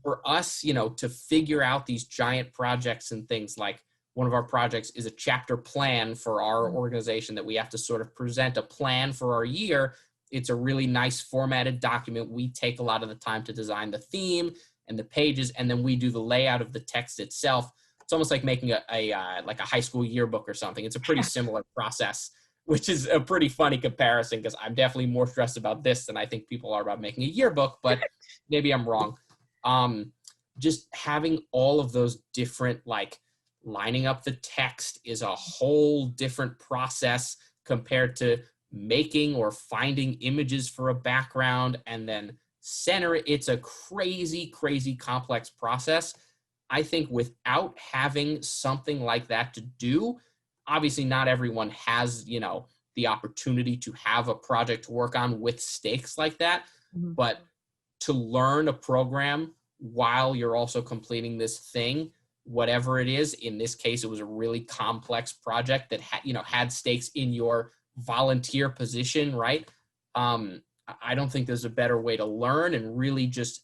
for us, to figure out these giant projects and things, like one of our projects is a chapter plan for our organization that we have to sort of present a plan for our year. It's a really nice formatted document. We take a lot of the time to design the theme and the pages, and then we do the layout of the text itself. It's almost like making a high school yearbook or something. It's a pretty similar process, which is a pretty funny comparison because I'm definitely more stressed about this than I think people are about making a yearbook, but maybe I'm wrong. Just having all of those different, lining up the text is a whole different process compared to making or finding images for a background and then center it. It's a crazy, crazy complex process. I think without having something like that to do, obviously not everyone has, the opportunity to have a project to work on with stakes like that. Mhm. But to learn a program while you're also completing this thing, whatever it is, in this case, it was a really complex project that had stakes in your volunteer position, right? I don't think there's a better way to learn and really just,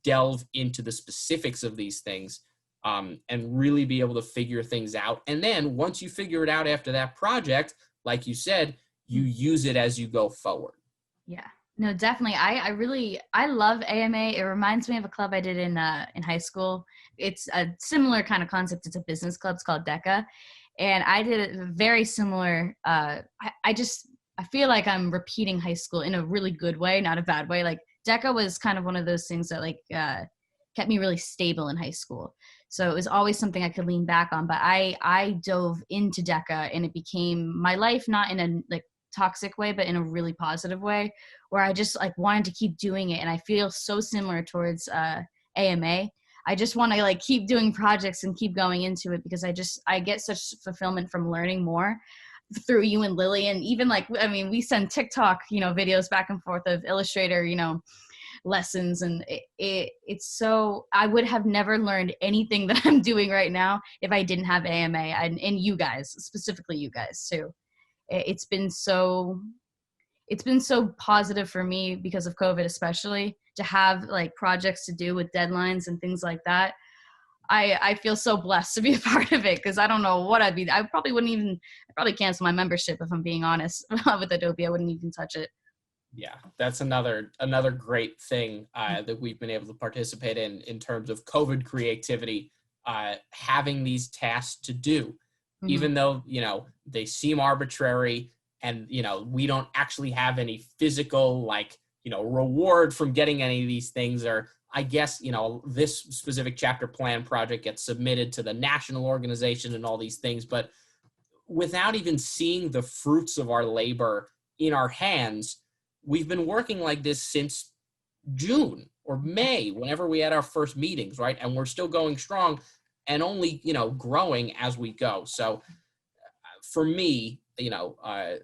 delve into the specifics of these things, and really be able to figure things out. And then once you figure it out after that project, like you said, you use it as you go forward. Yeah, no, definitely. I love AMA. It reminds me of a club I did in high school. It's a similar kind of concept. It's a business club. It's called DECA. And I did a very similar, I feel like I'm repeating high school in a really good way, not a bad way. Like DECA was kind of one of those things that kept me really stable in high school. So it was always something I could lean back on, but I dove into DECA and it became my life, not in a toxic way, but in a really positive way where I just wanted to keep doing it. And I feel so similar towards AMA. I just want to keep doing projects and keep going into it because I get such fulfillment from learning more through you and Lily. And even we send TikTok, videos back and forth of Illustrator, lessons. And it's so, I would have never learned anything that I'm doing right now if I didn't have AMA and you guys, specifically you guys too. It's been so positive for me because of COVID, especially to have projects to do with deadlines and things like that. I feel so blessed to be a part of it because I don't know what I'd be. I'd probably cancel my membership if I'm being honest with Adobe. I wouldn't even touch it. Yeah, that's another great thing that we've been able to participate in terms of COVID creativity, having these tasks to do, even though, they seem arbitrary and, we don't actually have any physical, reward from getting any of these things. Or I guess, this specific chapter plan project gets submitted to the national organization and all these things. But without even seeing the fruits of our labor in our hands, we've been working like this since June or May, whenever we had our first meetings, right? And we're still going strong and only, growing as we go. So for me,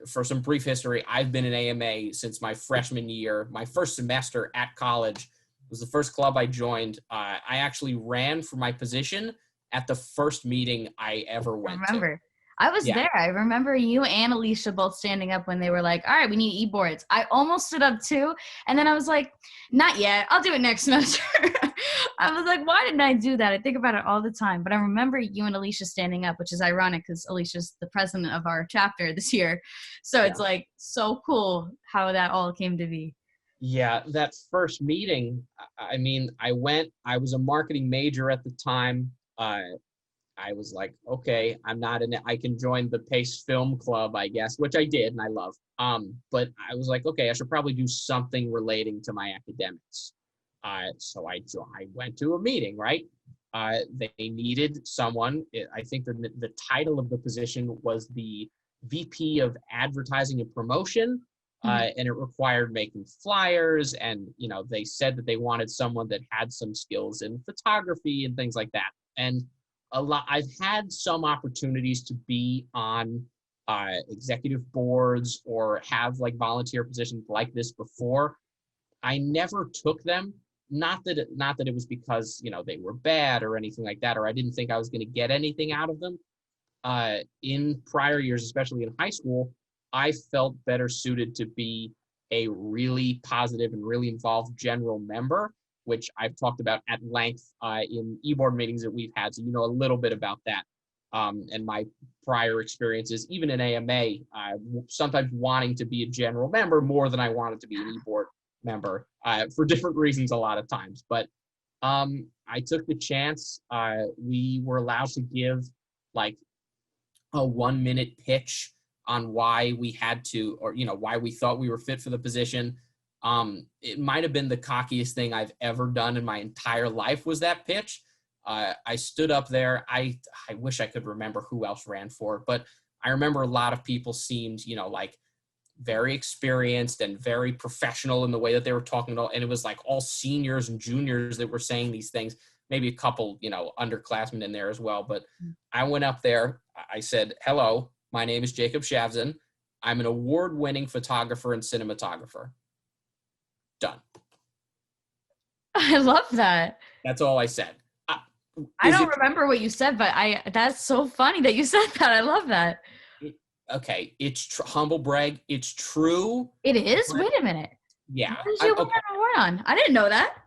for some brief history, I've been in AMA since my freshman year. My first semester at college was the first club I joined. I actually ran for my position at the first meeting I ever went to. I was there. I remember you and Alicia both standing up when they were like, all right, we need e-boards. I almost stood up too. And then I was like, not yet. I'll do it next semester. I was like, why didn't I do that? I think about it all the time. But I remember you and Alicia standing up, which is ironic because Alicia's the president of our chapter this year. So it's so cool how that all came to be. Yeah, that first meeting, I was a marketing major at the time. I was like, okay, I can join the Pace Film Club, I guess, which I did and I love. But I was like, okay, I should probably do something relating to my academics. So I went to a meeting, right? They needed someone. I think the title of the position was the VP of Advertising and Promotion. And it required making flyers. And, they said that they wanted someone that had some skills in photography and things like that. And I've had some opportunities to be on executive boards or have volunteer positions like this before. I never took them. Not that it was because, they were bad or anything like that, or I didn't think I was going to get anything out of them. In prior years, especially in high school, I felt better suited to be a really positive and really involved general member, which I've talked about at length in e-board meetings that we've had. So a little bit about that and my prior experiences, even in AMA, sometimes wanting to be a general member more than I wanted to be an e-board member for different reasons a lot of times. But I took the chance. We were allowed to give a 1-minute pitch on why we had to, or, why we thought we were fit for the position. It might have been the cockiest thing I've ever done in my entire life was that pitch. I stood up there. I wish I could remember who else ran for it, but I remember a lot of people seemed, very experienced and very professional in the way that they were talking about. And it was like all seniors and juniors that were saying these things, maybe a couple, underclassmen in there as well. But I went up there. I said, hello, my name is Jacob Shavzin. I'm an award-winning photographer and cinematographer. Done. I love that. That's all I said. I don't remember what you said, but that's so funny that you said that. I love that. Okay, it's humble brag. It's true. It is? Wait a minute. Yeah. What did you win an award on? I didn't know that.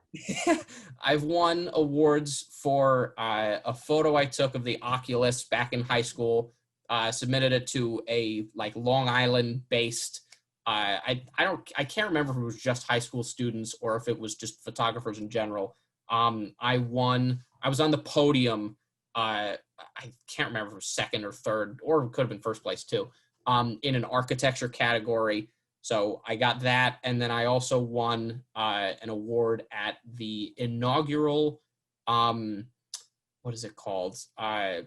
I've won awards for a photo I took of the Oculus back in high school. Submitted it to a Long Island based. I can't remember if it was just high school students or if it was just photographers in general. I won. I was on the podium. I can't remember if it was second or third, or it could have been first place too. In an architecture category. So I got that, and then I also won an award at the inaugural, what is it called? I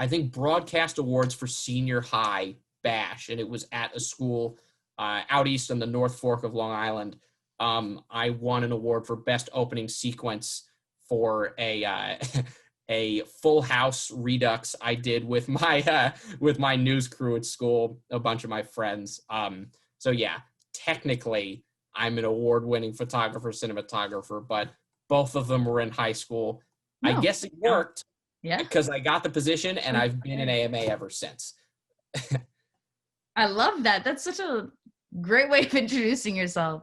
think Broadcast Awards for Senior High Bash, and it was at a school out east on the North Fork of Long Island. I won an award for Best Opening Sequence for a Full House redux I did with my news crew at school, a bunch of my friends. So yeah, technically I'm an award-winning photographer, cinematographer, but both of them were in high school. No. I guess it worked. Yeah. Because I got the position and I've been in AMA ever since. I love that. That's such a great way of introducing yourself.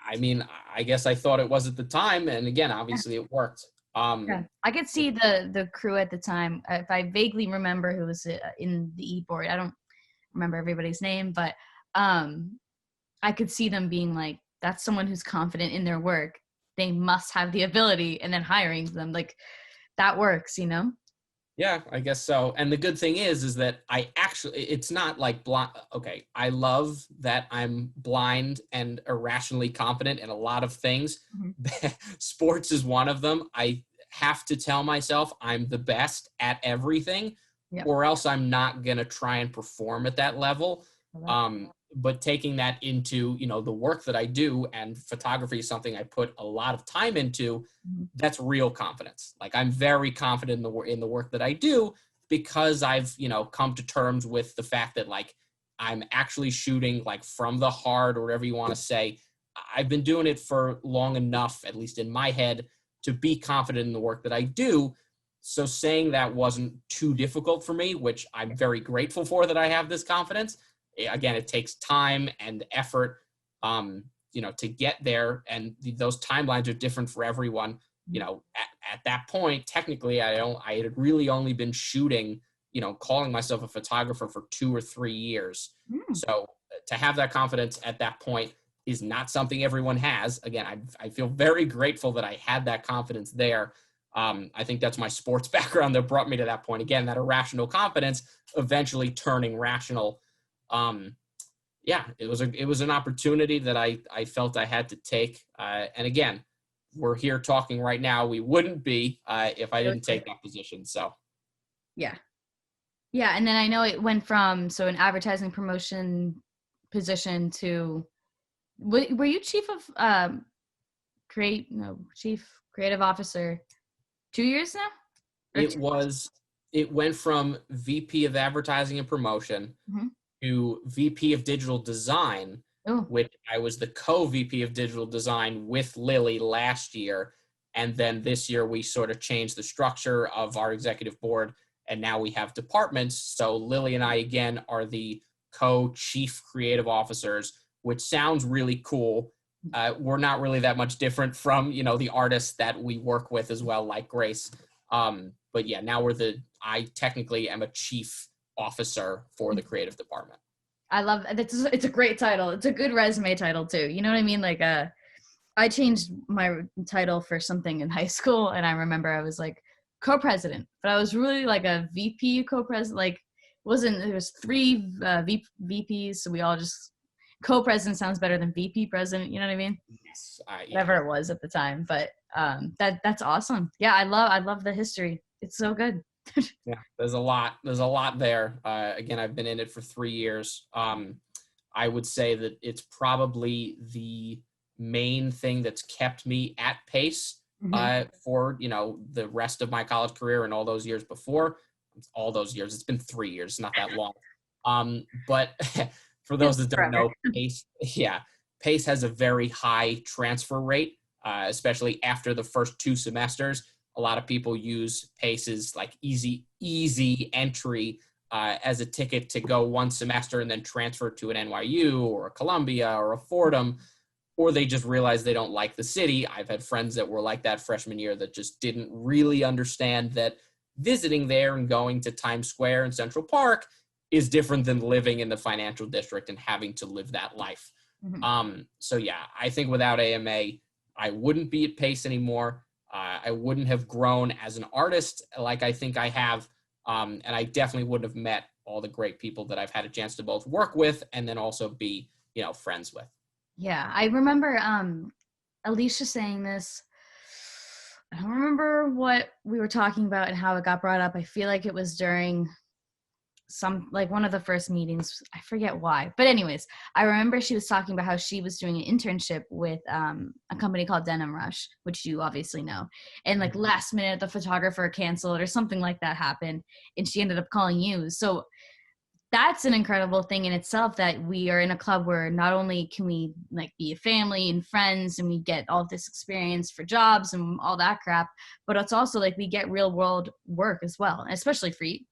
I mean, I guess I thought it was at the time, and again, obviously it worked. Yeah. I could see the crew at the time. If I vaguely remember who was in the e-board, I don't remember everybody's name, but I could see them being like, that's someone who's confident in their work. They must have the ability, and then hiring them, that works, Yeah, I guess so. And the good thing is that it's not like blind. Okay, I love that I'm blind and irrationally confident in a lot of things. Mm-hmm. Sports is one of them. I have to tell myself I'm the best at everything, or else I'm not going to try and perform at that level. But taking that into, the work that I do, and photography is something I put a lot of time into, that's real confidence. I'm very confident in the work that I do because I've, come to terms with the fact that I'm actually shooting from the heart, or whatever you want to say. I've been doing it for long enough, at least in my head, to be confident in the work that I do. So saying that wasn't too difficult for me, which I'm very grateful for, that I have this confidence. Again, it takes time and effort, to get there. And those timelines are different for everyone. At that point, technically, I had really only been shooting, calling myself a photographer for 2 or 3 years. So to have that confidence at that point is not something everyone has. Again, I feel very grateful that I had that confidence there. I think that's my sports background that brought me to that point. Again, that irrational confidence eventually turning rational. It was an opportunity that I felt I had to take. And again, we're here talking right now. We wouldn't be if I didn't take that position. So, yeah. And then I know it went from an advertising promotion position to. Were you chief of chief creative officer 2 years now? It went from VP of advertising and promotion to VP of digital design, which I was the co-VP of digital design with Lily last year. And then this year we sort of changed the structure of our executive board, and now we have departments. So Lily and I, again, are the co-chief creative officers, which sounds really cool. We're not really that much different from, the artists that we work with as well, like Grace. But yeah, now I technically am a chief officer for the creative department. I love it. It's a great title. It's a good resume title too. You know what I mean? I changed my title for something in high school, and I remember I was co-president, but I was really a VP co-president. There was 3 VPs, so we all just co-president sounds better than VP president. You know what I mean? Yes. Whatever it was at the time, but that's awesome. Yeah, I love the history. It's so good. Yeah, there's a lot there. Again, I've been in it for 3 years. I would say that it's probably the main thing that's kept me at Pace for, the rest of my college career and all those years before. All those years. It's been 3 years, not that long. But for those that don't know, Pace has a very high transfer rate, especially after the first 2 semesters. A lot of people use Pace's like easy entry as a ticket to go 1 semester and then transfer to an NYU or a Columbia or a Fordham, or they just realize they don't like the city. I've had friends that were like that freshman year that just didn't really understand that visiting there and going to Times Square and Central Park is different than living in the financial district and having to live that life. So yeah, I think without AMA, I wouldn't be at Pace anymore. I wouldn't have grown as an artist like I think I have. And I definitely wouldn't have met all the great people that I've had a chance to both work with and then also be, friends with. Yeah, I remember Alicia saying this. I don't remember what we were talking about and how it got brought up. I feel like it was during one of the first meetings. I forget why. But anyways, I remember she was talking about how she was doing an internship with a company called Denim Rush, which you obviously know. And like last minute, the photographer canceled or something like that happened. And she ended up calling you. So that's an incredible thing in itself, that we are in a club where not only can we like be a family and friends and we get all this experience for jobs and all that crap, but it's also like we get real world work as well. And especially for you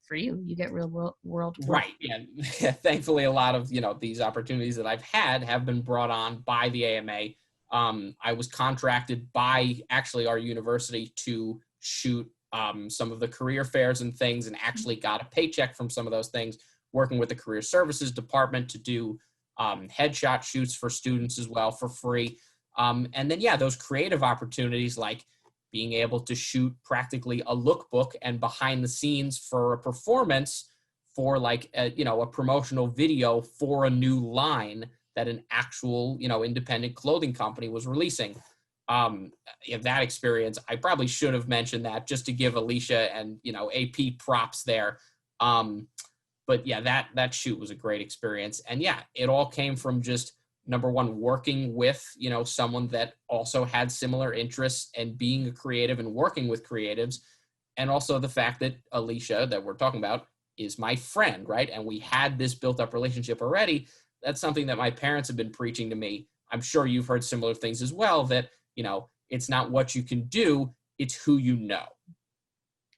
get real world work. Right. Yeah. Thankfully, a lot of, these opportunities that I've had have been brought on by the AMA. I was contracted by actually our university to shoot some of the career fairs and things, and actually got a paycheck from some of those things, working with the career services department to do headshot shoots for students as well for free. And then, those creative opportunities like being able to shoot practically a lookbook and behind the scenes for a performance for like, a promotional video for a new line that an actual, independent clothing company was releasing. That experience, I probably should have mentioned that just to give Alicia and, AP props there. But yeah, that shoot was a great experience. And it all came from just, number one, working with, someone that also had similar interests and being a creative and working with creatives. And also the fact that Alicia, that we're talking about, is my friend, right? And we had this built up relationship already. That's something that my parents have been preaching to me. I'm sure you've heard similar things as well, that, it's not what you can do, it's who you know.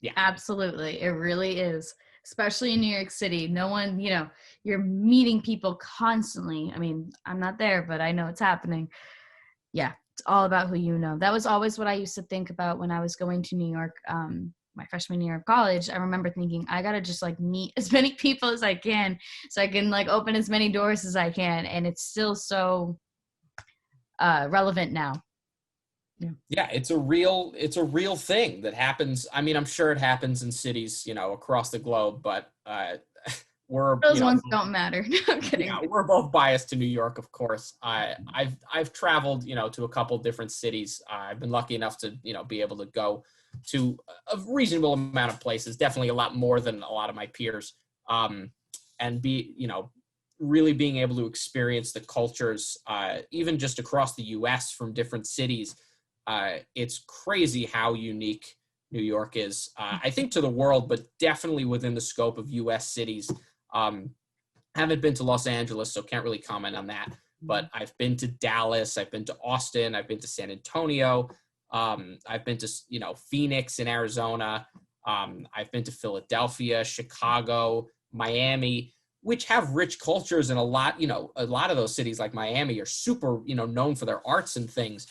Yeah. Absolutely. It really is. Especially in New York City. No one, you're meeting people constantly. I mean, I'm not there, but I know it's happening. Yeah, it's all about who you know. That was always what I used to think about when I was going to New York, my freshman year of college. I remember thinking, I got to just like meet as many people as I can so I can like open as many doors as I can. And it's still so relevant now. Yeah, it's a real thing that happens. I mean, I'm sure it happens in cities, across the globe, but those ones don't matter. I'm kidding. Yeah, we're both biased to New York, of course. I've traveled, to a couple different cities. I've been lucky enough to, be able to go to a reasonable amount of places, definitely a lot more than a lot of my peers, and be, really being able to experience the cultures, even just across the U.S. from different cities. It's crazy how unique New York is, I think, to the world, but definitely within the scope of U.S. cities. Haven't been to Los Angeles, so can't really comment on that. But I've been to Dallas, I've been to Austin, I've been to San Antonio, I've been to, Phoenix in Arizona, I've been to Philadelphia, Chicago, Miami, which have rich cultures, and a lot of those cities like Miami are super, known for their arts and things,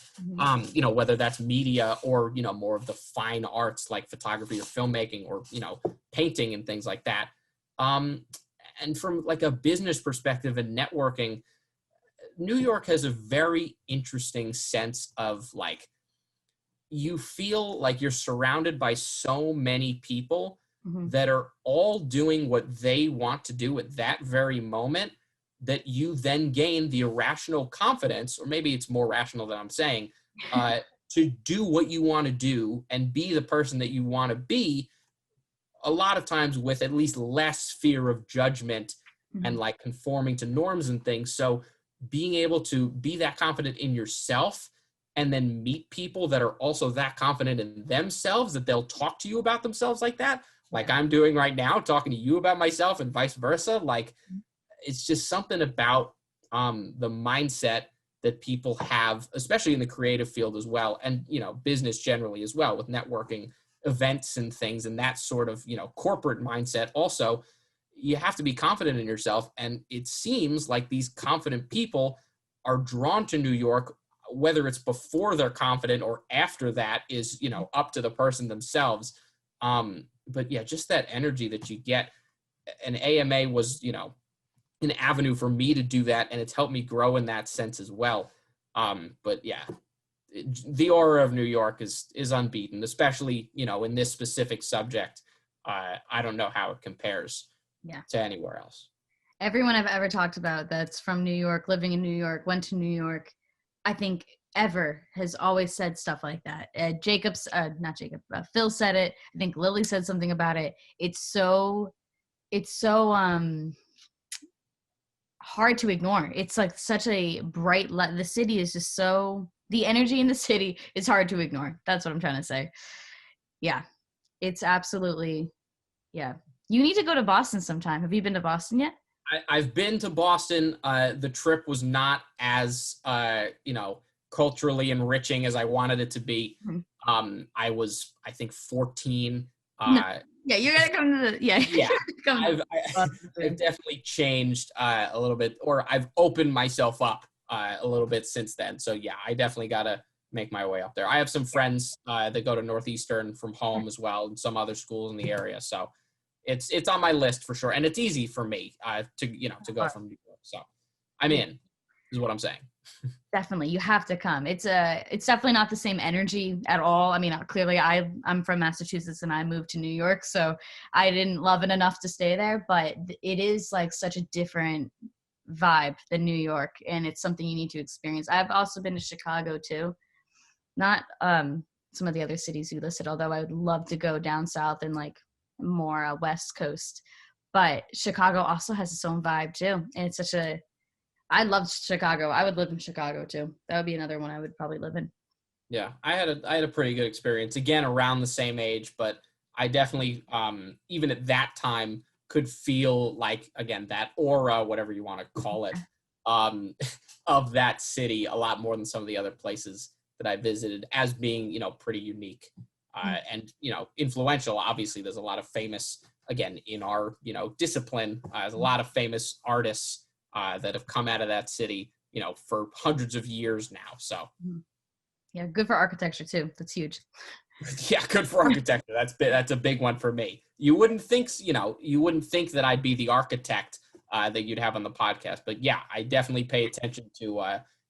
whether that's media or, more of the fine arts like photography or filmmaking or, painting and things like that. And from like a business perspective and networking, New York has a very interesting sense of like, you feel like you're surrounded by so many people that are all doing what they want to do at that very moment, that you then gain the irrational confidence, or maybe it's more rational than I'm saying, to do what you want to do and be the person that you want to be, a lot of times with at least less fear of judgment and like conforming to norms and things. So being able to be that confident in yourself and then meet people that are also that confident in themselves that they'll talk to you about themselves like that, like I'm doing right now, talking to you about myself and vice versa. Like, it's just something about the mindset that people have, especially in the creative field as well, and, you know, business generally as well, with networking events and things, and that sort of, you know, corporate mindset. Also, you have to be confident in yourself, and it seems like these confident people are drawn to New York, whether it's before they're confident or after that is, you know, up to the person themselves. But yeah, just that energy that you get. And AMA was, you know, an avenue for me to do that, and it's helped me grow in that sense as well. But yeah, the aura of New York is unbeaten, especially, you know, in this specific subject. I don't know how it compares to anywhere else. Everyone I've ever talked about that's from New York, living in New York, went to New York, I think ever has always said stuff like that. Phil said it. I think Lily said something about it. It's so hard to ignore. It's like such a bright the city is just so, the energy in the city is hard to ignore. That's what I'm trying to say. Yeah. It's absolutely, yeah. You need to go to Boston sometime. Have you been to Boston yet? I've been to Boston. The trip was not as, you know, culturally enriching as I wanted it to be. I was, I think, 14. Yeah, you gotta come to the, yeah. I've definitely changed a little bit, or I've opened myself up a little bit since then. So yeah, I definitely gotta make my way up there. I have some friends that go to Northeastern from home as well, and some other schools in the area. So it's on my list for sure, and it's easy for me to go from New York. So I'm in, is what I'm saying. Definitely, you have to come. It's definitely not the same energy at all. I mean, clearly I'm from Massachusetts and I moved to New York, so I didn't love it enough to stay there, but it is like such a different vibe than New York, and it's something you need to experience. I've also been to Chicago too, not some of the other cities you listed, although I would love to go down south and like more West Coast, but Chicago also has its own vibe too, and it's I loved Chicago. I would live in Chicago too. That would be another one I would probably live in. Yeah, I had a pretty good experience, again around the same age, but I definitely even at that time could feel like, again, that aura, whatever you want to call it, of that city a lot more than some of the other places that I visited, as being, you know, pretty unique and, you know, influential. Obviously, there's a lot of famous, again, in our, you know, discipline, there's a lot of famous artists that have come out of that city, you know, for hundreds of years now. So yeah, good for architecture too. That's huge. Yeah, good for architecture. That's a big one for me. You wouldn't think that I'd be the architect that you'd have on the podcast, but yeah, I definitely pay attention to you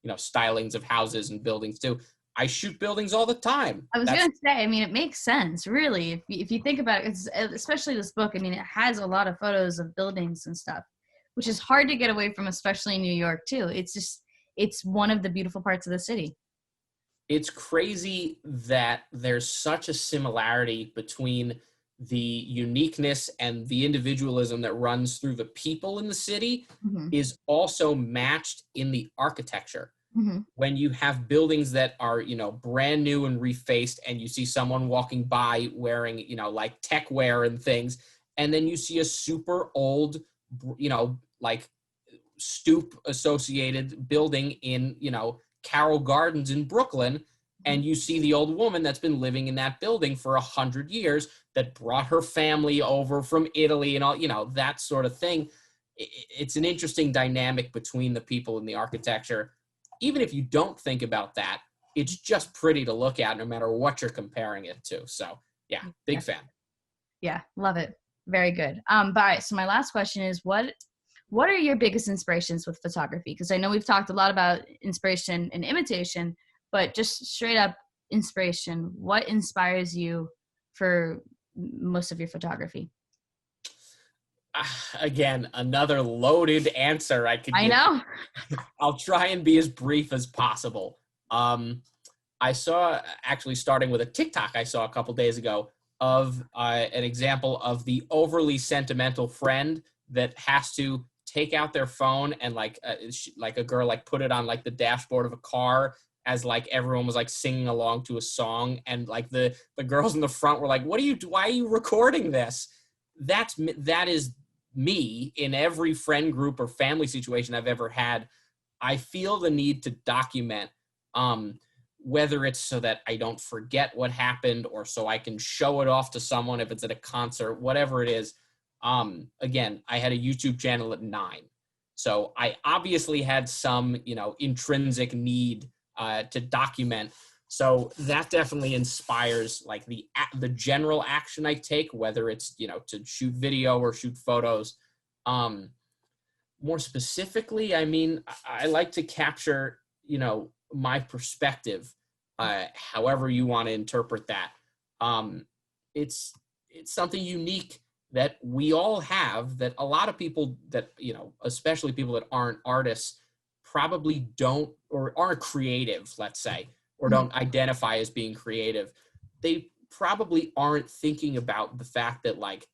know, stylings of houses and buildings too. I shoot buildings all the time. I was going to say, I mean, it makes sense, really, if you think about it, especially this book. I mean, it has a lot of photos of buildings and stuff, which is hard to get away from, especially in New York too. It's one of the beautiful parts of the city. It's crazy that there's such a similarity between the uniqueness and the individualism that runs through the people in the city is also matched in the architecture. When you have buildings that are, you know, brand new and refaced, and you see someone walking by wearing, you know, like tech wear and things, and then you see a super old, you know, like stoop associated building in, you know, Carroll Gardens in Brooklyn, and you see the old woman that's been living in that building for 100 years that brought her family over from Italy and all, you know, that sort of thing. It's an interesting dynamic between the people and the architecture. Even if you don't think about that, it's just pretty to look at no matter what you're comparing it to. So yeah, big fan. Yeah, love it. Very good. But all right, so my last question is, what are your biggest inspirations with photography? Because I know we've talked a lot about inspiration and imitation, but just straight up inspiration, what inspires you for most of your photography? Again, another loaded answer I could give. I know. I'll try and be as brief as possible. I saw, actually starting with a TikTok I saw a couple days ago, of an example of the overly sentimental friend that has to take out their phone and like a girl like put it on like the dashboard of a car as like everyone was like singing along to a song, and like the girls in the front were like, why are you recording this? That is me in every friend group or family situation I've ever had. I feel the need to document, whether it's so that I don't forget what happened or so I can show it off to someone if it's at a concert, whatever it is. Again, I had a YouTube channel at 9. So I obviously had some, intrinsic need to document. So that definitely inspires like the general action I take, whether it's, to shoot video or shoot photos. More specifically, I mean, I like to capture, my perspective, however you want to interpret that. It's something unique that we all have that a lot of people that, especially people that aren't artists, probably don't or aren't creative, let's say, or don't identify as being creative. They probably aren't thinking about the fact that like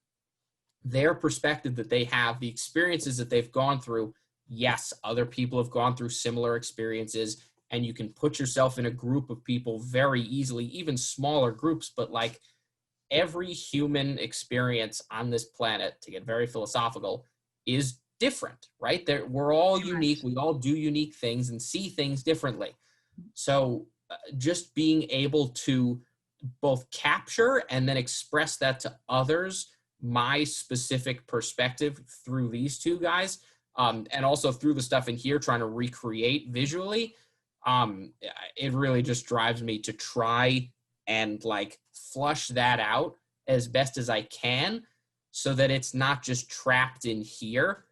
their perspective that they have, the experiences that they've gone through. Yes, other people have gone through similar experiences, and you can put yourself in a group of people very easily, even smaller groups, but like every human experience on this planet, to get very philosophical, is different, right? We're all unique. We all do unique things and see things differently. So just being able to both capture and then express that to others, my specific perspective through these two guys, and also through the stuff in here, trying to recreate visually, it really just drives me to try and like flush that out as best as I can, so that it's not just trapped in here,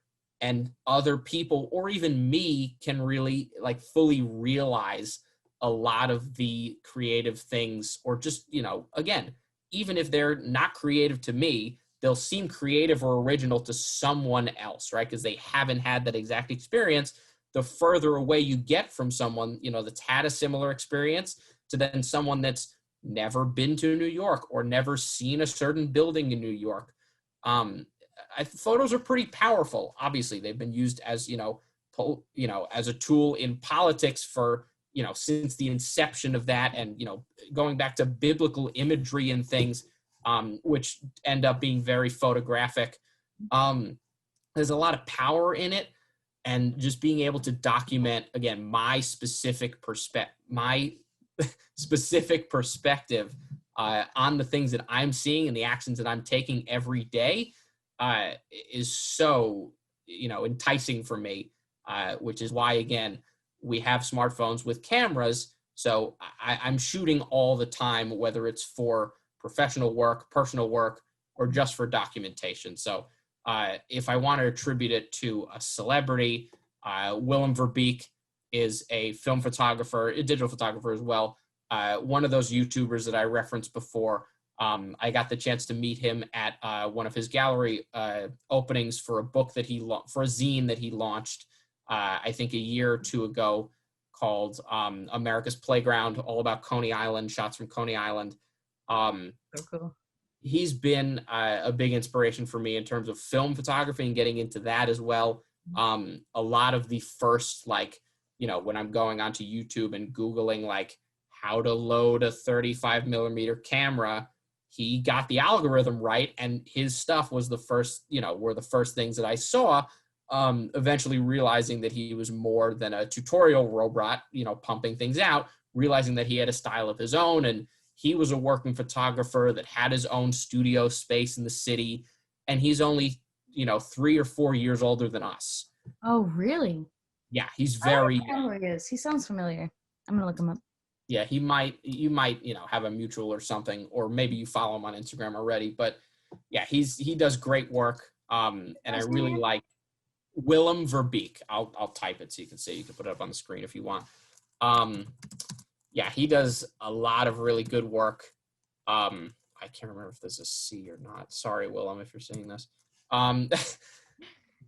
and other people or even me can really like fully realize a lot of the creative things, or just, again, even if they're not creative to me, they'll seem creative or original to someone else, right? Because they haven't had that exact experience. The further away you get from someone, that's had a similar experience, to then someone that's never been to New York or never seen a certain building in New York. Photos are pretty powerful. Obviously, they've been used as, as a tool in politics for, since the inception of that, and, going back to biblical imagery and things, which end up being very photographic. There's a lot of power in it, and just being able to document, again, my specific perspective on the things that I'm seeing and the actions that I'm taking every day, is so, enticing for me, which is why, again, we have smartphones with cameras. So I'm shooting all the time, whether it's for professional work, personal work, or just for documentation. So if I want to attribute it to a celebrity, Willem Verbeek is a film photographer, a digital photographer as well. One of those YouTubers that I referenced before. I got the chance to meet him at one of his gallery openings for a book that for a zine that he launched, I think a year or two ago, called America's Playground, all about Coney Island, shots from Coney Island. So cool. He's been a big inspiration for me in terms of film photography and getting into that as well. A lot of the first, when I'm going onto YouTube and Googling like how to load a 35 millimeter camera, he got the algorithm right, and his stuff was the first, were the first things that I saw, eventually realizing that he was more than a tutorial robot, pumping things out, realizing that he had a style of his own, and he was a working photographer that had his own studio space in the city, and he's only, 3 or 4 years older than us. Oh, really? Yeah, he's very I don't know who he is. He sounds familiar. I'm gonna look him up. Yeah, you might, have a mutual or something, or maybe you follow him on Instagram already. But yeah, he does great work. And I really like Willem Verbeek. I'll type it so you can see. You can put it up on the screen if you want. Yeah, he does a lot of really good work. I can't remember if there's a C or not. Sorry, Willem, if you're seeing this.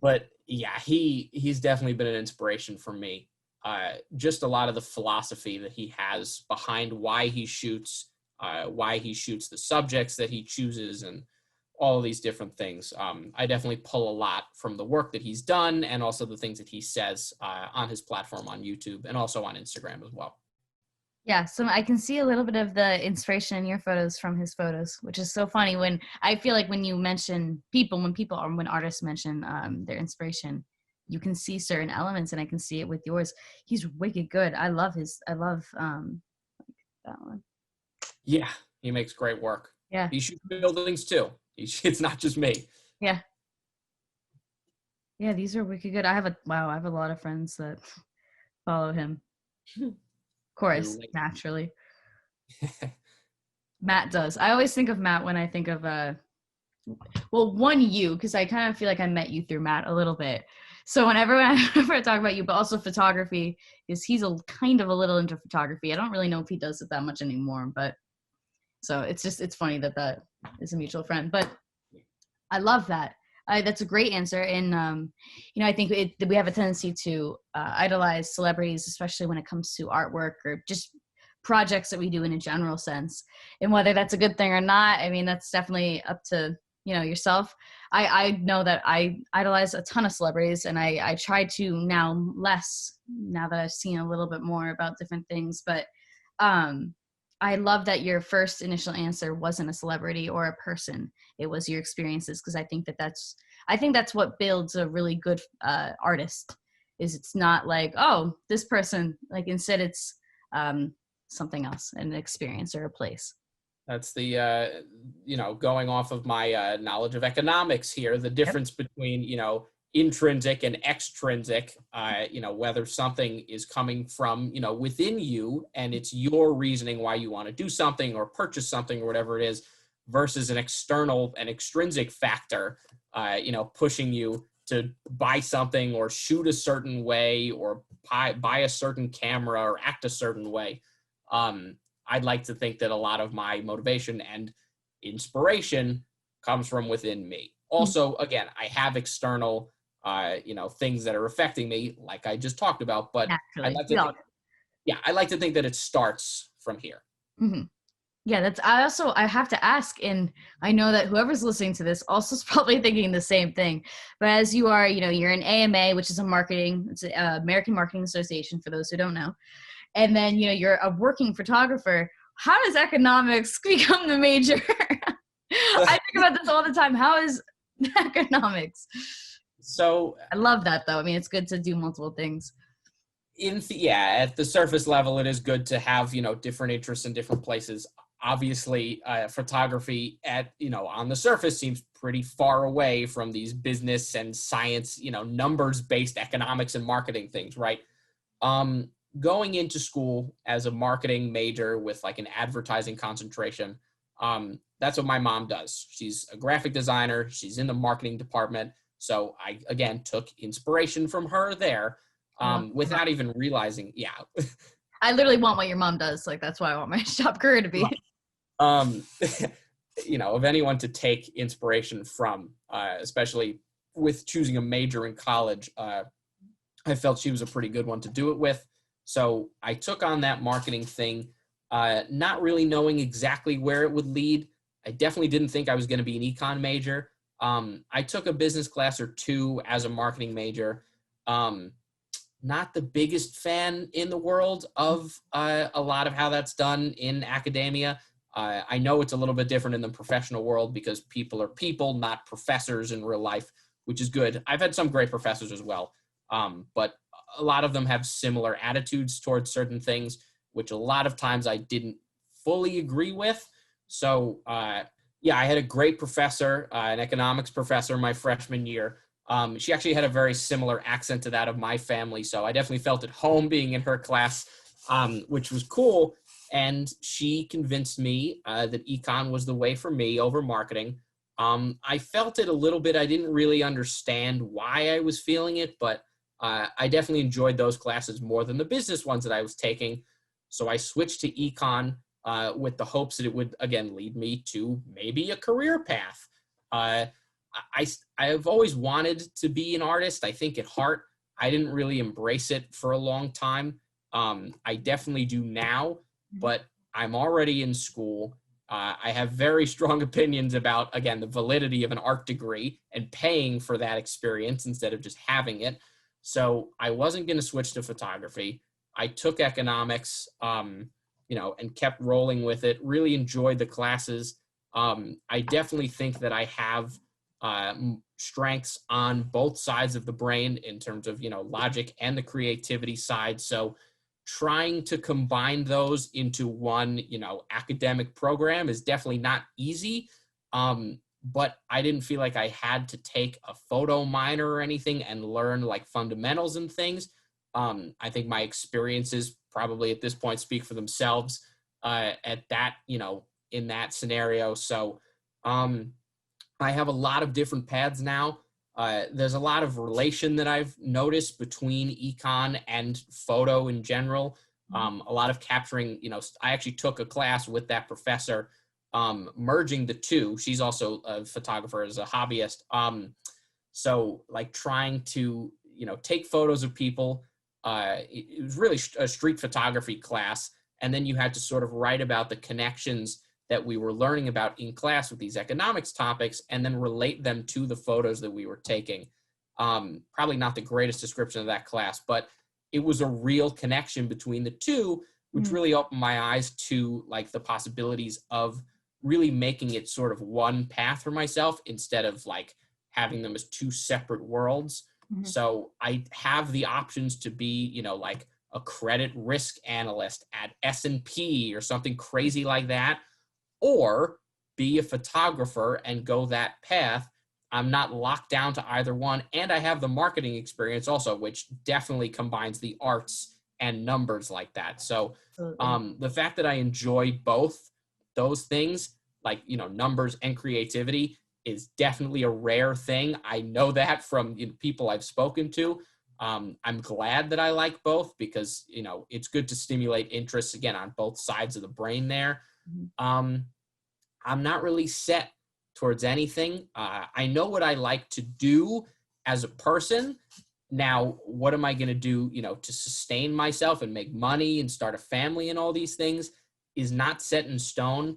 But yeah, he's definitely been an inspiration for me. Just a lot of the philosophy that he has behind why he shoots the subjects that he chooses, and all of these different things. I definitely pull a lot from the work that he's done and also the things that he says on his platform on YouTube and also on Instagram as well. Yeah, so I can see a little bit of the inspiration in your photos from his photos, which is so funny. When I feel like when you mention people, when artists mention their inspiration, you can see certain elements, and I can see it with yours. He's wicked good. I love that one. Yeah, he makes great work. Yeah. He shoots buildings too. It's not just me. Yeah. Yeah, these are wicked good. I have a lot of friends that follow him. Of course, naturally. Matt does. I always think of Matt when I think of you, because I kind of feel like I met you through Matt a little bit. So whenever I talk about you, but also photography, is he's a kind of a little into photography. I don't really know if he does it that much anymore, but so it's funny that is a mutual friend. But I love that. That's a great answer. And, I think we have a tendency to idolize celebrities, especially when it comes to artwork or just projects that we do in a general sense. And whether that's a good thing or not, I mean, that's definitely up to, yourself. I know that I idolize a ton of celebrities, and I try to now that I've seen a little bit more about different things. But I love that your first initial answer wasn't a celebrity or a person. It was your experiences, because I think that's what builds a really good artist. Is it's not like, oh, this person, like, instead it's something else, an experience or a place. That's the going off of my knowledge of economics here, the difference between intrinsic and extrinsic, whether something is coming from, within you and it's your reasoning why you want to do something or purchase something or whatever it is, versus an extrinsic factor, pushing you to buy something or shoot a certain way or buy a certain camera or act a certain way. I'd like to think that a lot of my motivation and inspiration comes from within me. Also, again, I have external things that are affecting me, like I just talked about, but I like to think that it starts from here. Mm-hmm. Yeah, I have to ask, and I know that whoever's listening to this also is probably thinking the same thing, but as you are, you're in AMA, which is it's American Marketing Association for those who don't know. And then, you're a working photographer. How does economics become the major? I think about this all the time. How is economics? So I love that, though. I mean, it's good to do multiple things. At the surface level, it is good to have, different interests in different places. Obviously, photography on the surface seems pretty far away from these business and science, numbers-based economics and marketing things, right? Going into school as a marketing major with like an advertising concentration, that's what my mom does. She's a graphic designer. She's in the marketing department. So I, again, took inspiration from her there without even realizing. Yeah. I literally want what your mom does. Like, that's why I want my shop career to be. Of anyone to take inspiration from, especially with choosing a major in college, I felt she was a pretty good one to do it with. So I took on that marketing thing, not really knowing exactly where it would lead. I definitely didn't think I was going to be an econ major. I took a business class or two as a marketing major. Not the biggest fan in the world of a lot of how that's done in academia. I know it's a little bit different in the professional world because people are people, not professors in real life, which is good. I've had some great professors as well, but a lot of them have similar attitudes towards certain things, which a lot of times I didn't fully agree with. So, I had a great professor, an economics professor my freshman year. She actually had a very similar accent to that of my family, so I definitely felt at home being in her class, which was cool. And she convinced me that econ was the way for me over marketing. I felt it a little bit. I didn't really understand why I was feeling it, but I definitely enjoyed those classes more than the business ones that I was taking. So I switched to econ with the hopes that it would, again, lead me to maybe a career path. I've always wanted to be an artist. I think at heart, I didn't really embrace it for a long time. I definitely do now, but I'm already in school. I have very strong opinions about, again, the validity of an art degree and paying for that experience instead of just having it. So I wasn't going to switch to photography. I took economics, and kept rolling with it. Really enjoyed the classes. I definitely think that I have strengths on both sides of the brain in terms of, logic and the creativity side. So trying to combine those into one, academic program is definitely not easy. But I didn't feel like I had to take a photo minor or anything and learn like fundamentals and things. I think my experiences probably at this point speak for themselves at that, in that scenario. So I have a lot of different paths now. There's a lot of relation that I've noticed between econ and photo in general. A lot of capturing, I actually took a class with that professor, merging the two. She's also a photographer as a hobbyist. So like trying to, take photos of people. It was really a street photography class. And then you had to sort of write about the connections that we were learning about in class with these economics topics and then relate them to the photos that we were taking. Probably not the greatest description of that class, but it was a real connection between the two, which really opened my eyes to like the possibilities of really making it sort of one path for myself instead of like having them as two separate worlds. So I have the options to be, like a credit risk analyst at S&P or something crazy like that, or be a photographer and go that path. I'm not locked down to either one. And I have the marketing experience also, which definitely combines the arts and numbers like that. So the fact that I enjoy both those things, like, numbers and creativity, is definitely a rare thing. I know that from people I've spoken to. I'm glad that I like both because, it's good to stimulate interest, again, on both sides of the brain there. I'm not really set towards anything. I know what I like to do as a person. Now, what am I going to do, to sustain myself and make money and start a family and all these things is not set in stone.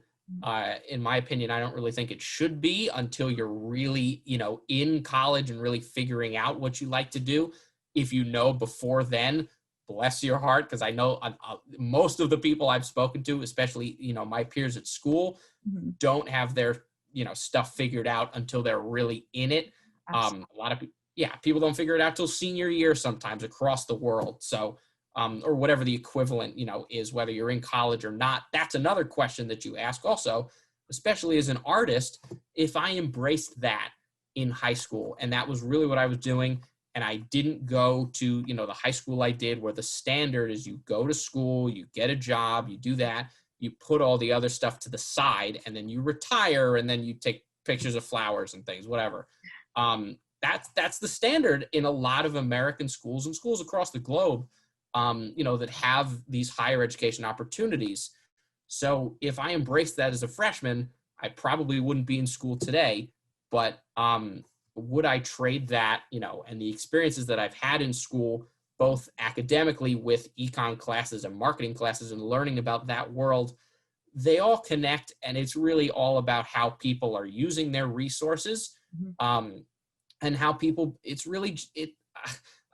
In my opinion, I don't really think it should be until you're really, in college and really figuring out what you like to do. If you know before then, bless your heart, because I know most of the people I've spoken to, especially, my peers at school, don't have their, stuff figured out until they're really in it. A lot of people don't figure it out till senior year sometimes across the world. So, or whatever the equivalent, is, whether you're in college or not. That's another question that you ask also, especially as an artist, if I embraced that in high school, and that was really what I was doing, and I didn't go to, the high school I did where the standard is you go to school, you get a job, you do that, you put all the other stuff to the side, and then you retire, and then you take pictures of flowers and things, whatever. That's the standard in a lot of American schools and schools across the globe, that have these higher education opportunities. So if I embraced that as a freshman, I probably wouldn't be in school today, but would I trade that, and the experiences that I've had in school, both academically with econ classes and marketing classes and learning about that world, they all connect, and it's really all about how people are using their resources, and how people,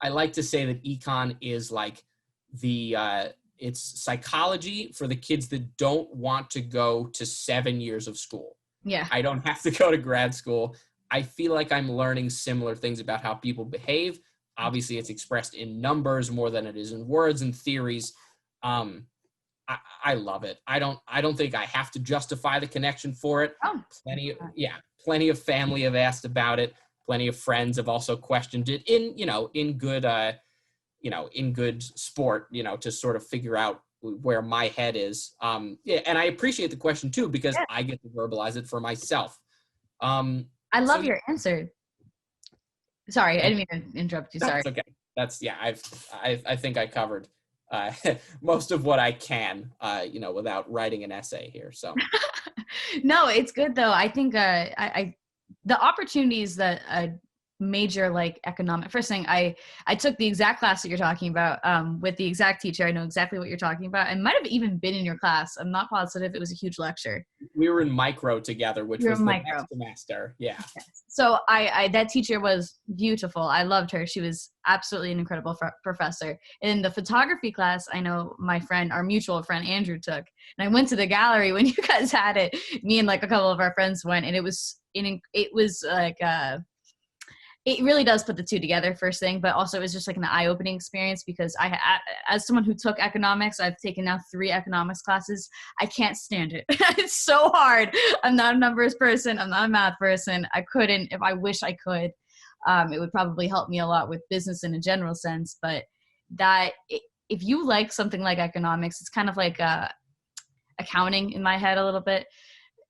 I like to say that econ is like it's psychology for the kids that don't want to go to 7 years of school. Yeah. I don't have to go to grad school. I feel like I'm learning similar things about how people behave. Obviously, it's expressed in numbers more than it is in words and theories. I love it. I don't think I have to justify the connection for it. Plenty of family have asked about it. Plenty of friends have also questioned it in good sport, to sort of figure out where my head is. And I appreciate the question too, because I get to verbalize it for myself. I love your answer. Sorry, I didn't mean to interrupt you. Sorry. That's okay. I think I covered most of what I can, without writing an essay here. So no, it's good though. I think the opportunities that major like economic, first thing, I took the exact class that you're talking about with the exact teacher. I know exactly what you're talking about. I might have even been in your class. I'm not positive. It was a huge lecture. We were in micro together, which was the next semester. Yeah. Yes. So I that teacher was beautiful. I loved her. She was absolutely an incredible professor. In the photography class, I know my friend, our mutual friend Andrew took, and I went to the gallery when you guys had it. Me and like a couple of our friends went, and it was like it really does put the two together, first thing, but also it was just like an eye-opening experience because I, as someone who took economics, I've taken now 3 economics classes. I can't stand it. It's so hard. I'm not a numbers person. I'm not a math person. I couldn't, if I wish I could. It would probably help me a lot with business in a general sense, but if you like something like economics, it's kind of like accounting in my head a little bit.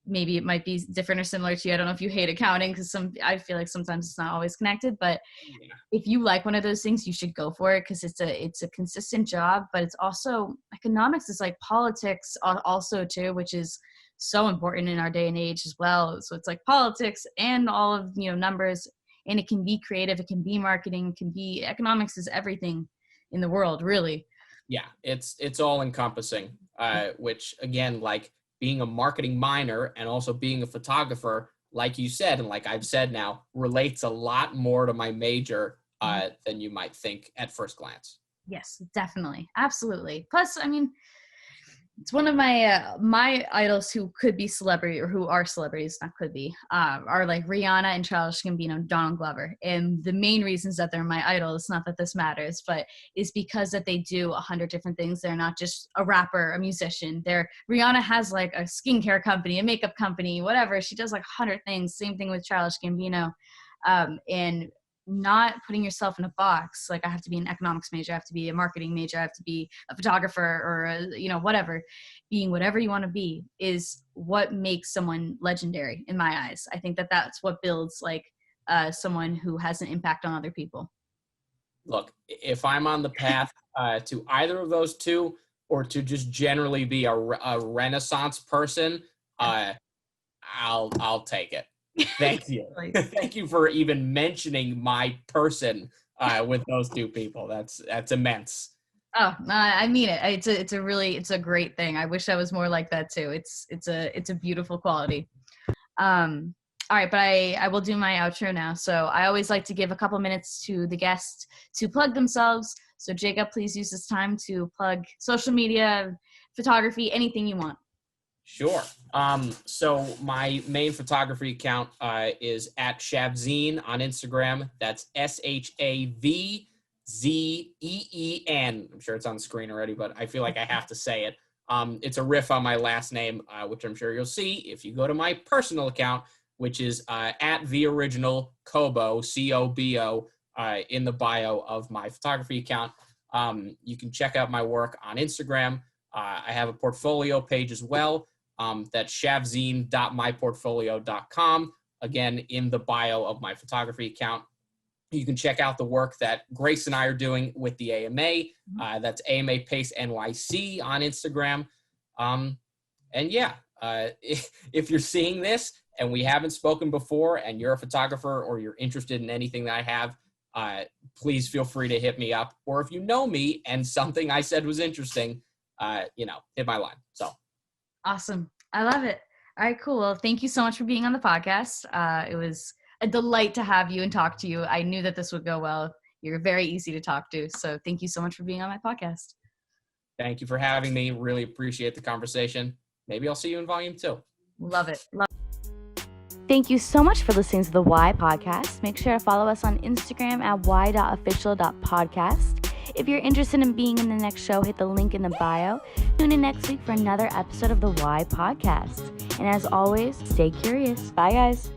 Maybe it might be different or similar to you. I don't know if you hate accounting because I feel like sometimes it's not always connected, but if you like one of those things, you should go for it because it's a consistent job, but it's also, economics is like politics also too, which is so important in our day and age as well. So it's like politics and all of, numbers, and it can be creative. It can be marketing, it can be, economics is everything in the world, really. Yeah. It's all encompassing, which again, like, being a marketing minor and also being a photographer, like you said, and like I've said now, relates a lot more to my major than you might think at first glance. Yes, definitely. Absolutely. Plus, I mean, it's one of my my idols who could be celebrity or who are celebrities, not could be, are like Rihanna and Childish Gambino, Donald Glover. And the main reasons that they're my idols, not that this matters, but is because that they do 100 different things. They're not just a rapper, a musician. Rihanna has like a skincare company, a makeup company, whatever. She does like 100 things. Same thing with Childish Gambino. And not putting yourself in a box, like I have to be an economics major, I have to be a marketing major, I have to be a photographer or whatever. Being whatever you want to be is what makes someone legendary in my eyes. I think that that's what builds like someone who has an impact on other people. Look, if I'm on the path to either of those two, or to just generally be a Renaissance person, I'll take it. Thank you. Thank you for even mentioning my person with those two people. That's immense. Oh, I mean it. It's a great thing. I wish I was more like that too. It's a beautiful quality. All right, but I will do my outro now. So I always like to give a couple minutes to the guest to plug themselves. So Jacob, please use this time to plug social media, photography, anything you want. Sure. So my main photography account is at Shavzeen on Instagram. That's SHAVZEEN. I'm sure it's on the screen already, but I feel like I have to say it. It's a riff on my last name, which I'm sure you'll see if you go to my personal account, which is at the original Kobo, COBO, in the bio of my photography account. You can check out my work on Instagram. I have a portfolio page as well. That's shavzeen.myportfolio.com. Again, in the bio of my photography account. You can check out the work that Grace and I are doing with the AMA. That's AMA Pace NYC on Instagram. And yeah, if you're seeing this and we haven't spoken before and you're a photographer or you're interested in anything that I have, please feel free to hit me up. Or if you know me and something I said was interesting, hit my line. So. Awesome. I love it. All right, cool. Well, thank you so much for being on the podcast. It was a delight to have you and talk to you. I knew that this would go well. You're very easy to talk to. So thank you so much for being on my podcast. Thank you for having me. Really appreciate the conversation. Maybe I'll see you in volume 2. Love it. Thank you so much for listening to the Why Podcast. Make sure to follow us on Instagram at y.official.podcast. If you're interested in being in the next show, hit the link in the bio. Tune in next week for another episode of the Why Podcast. And as always, stay curious. Bye, guys.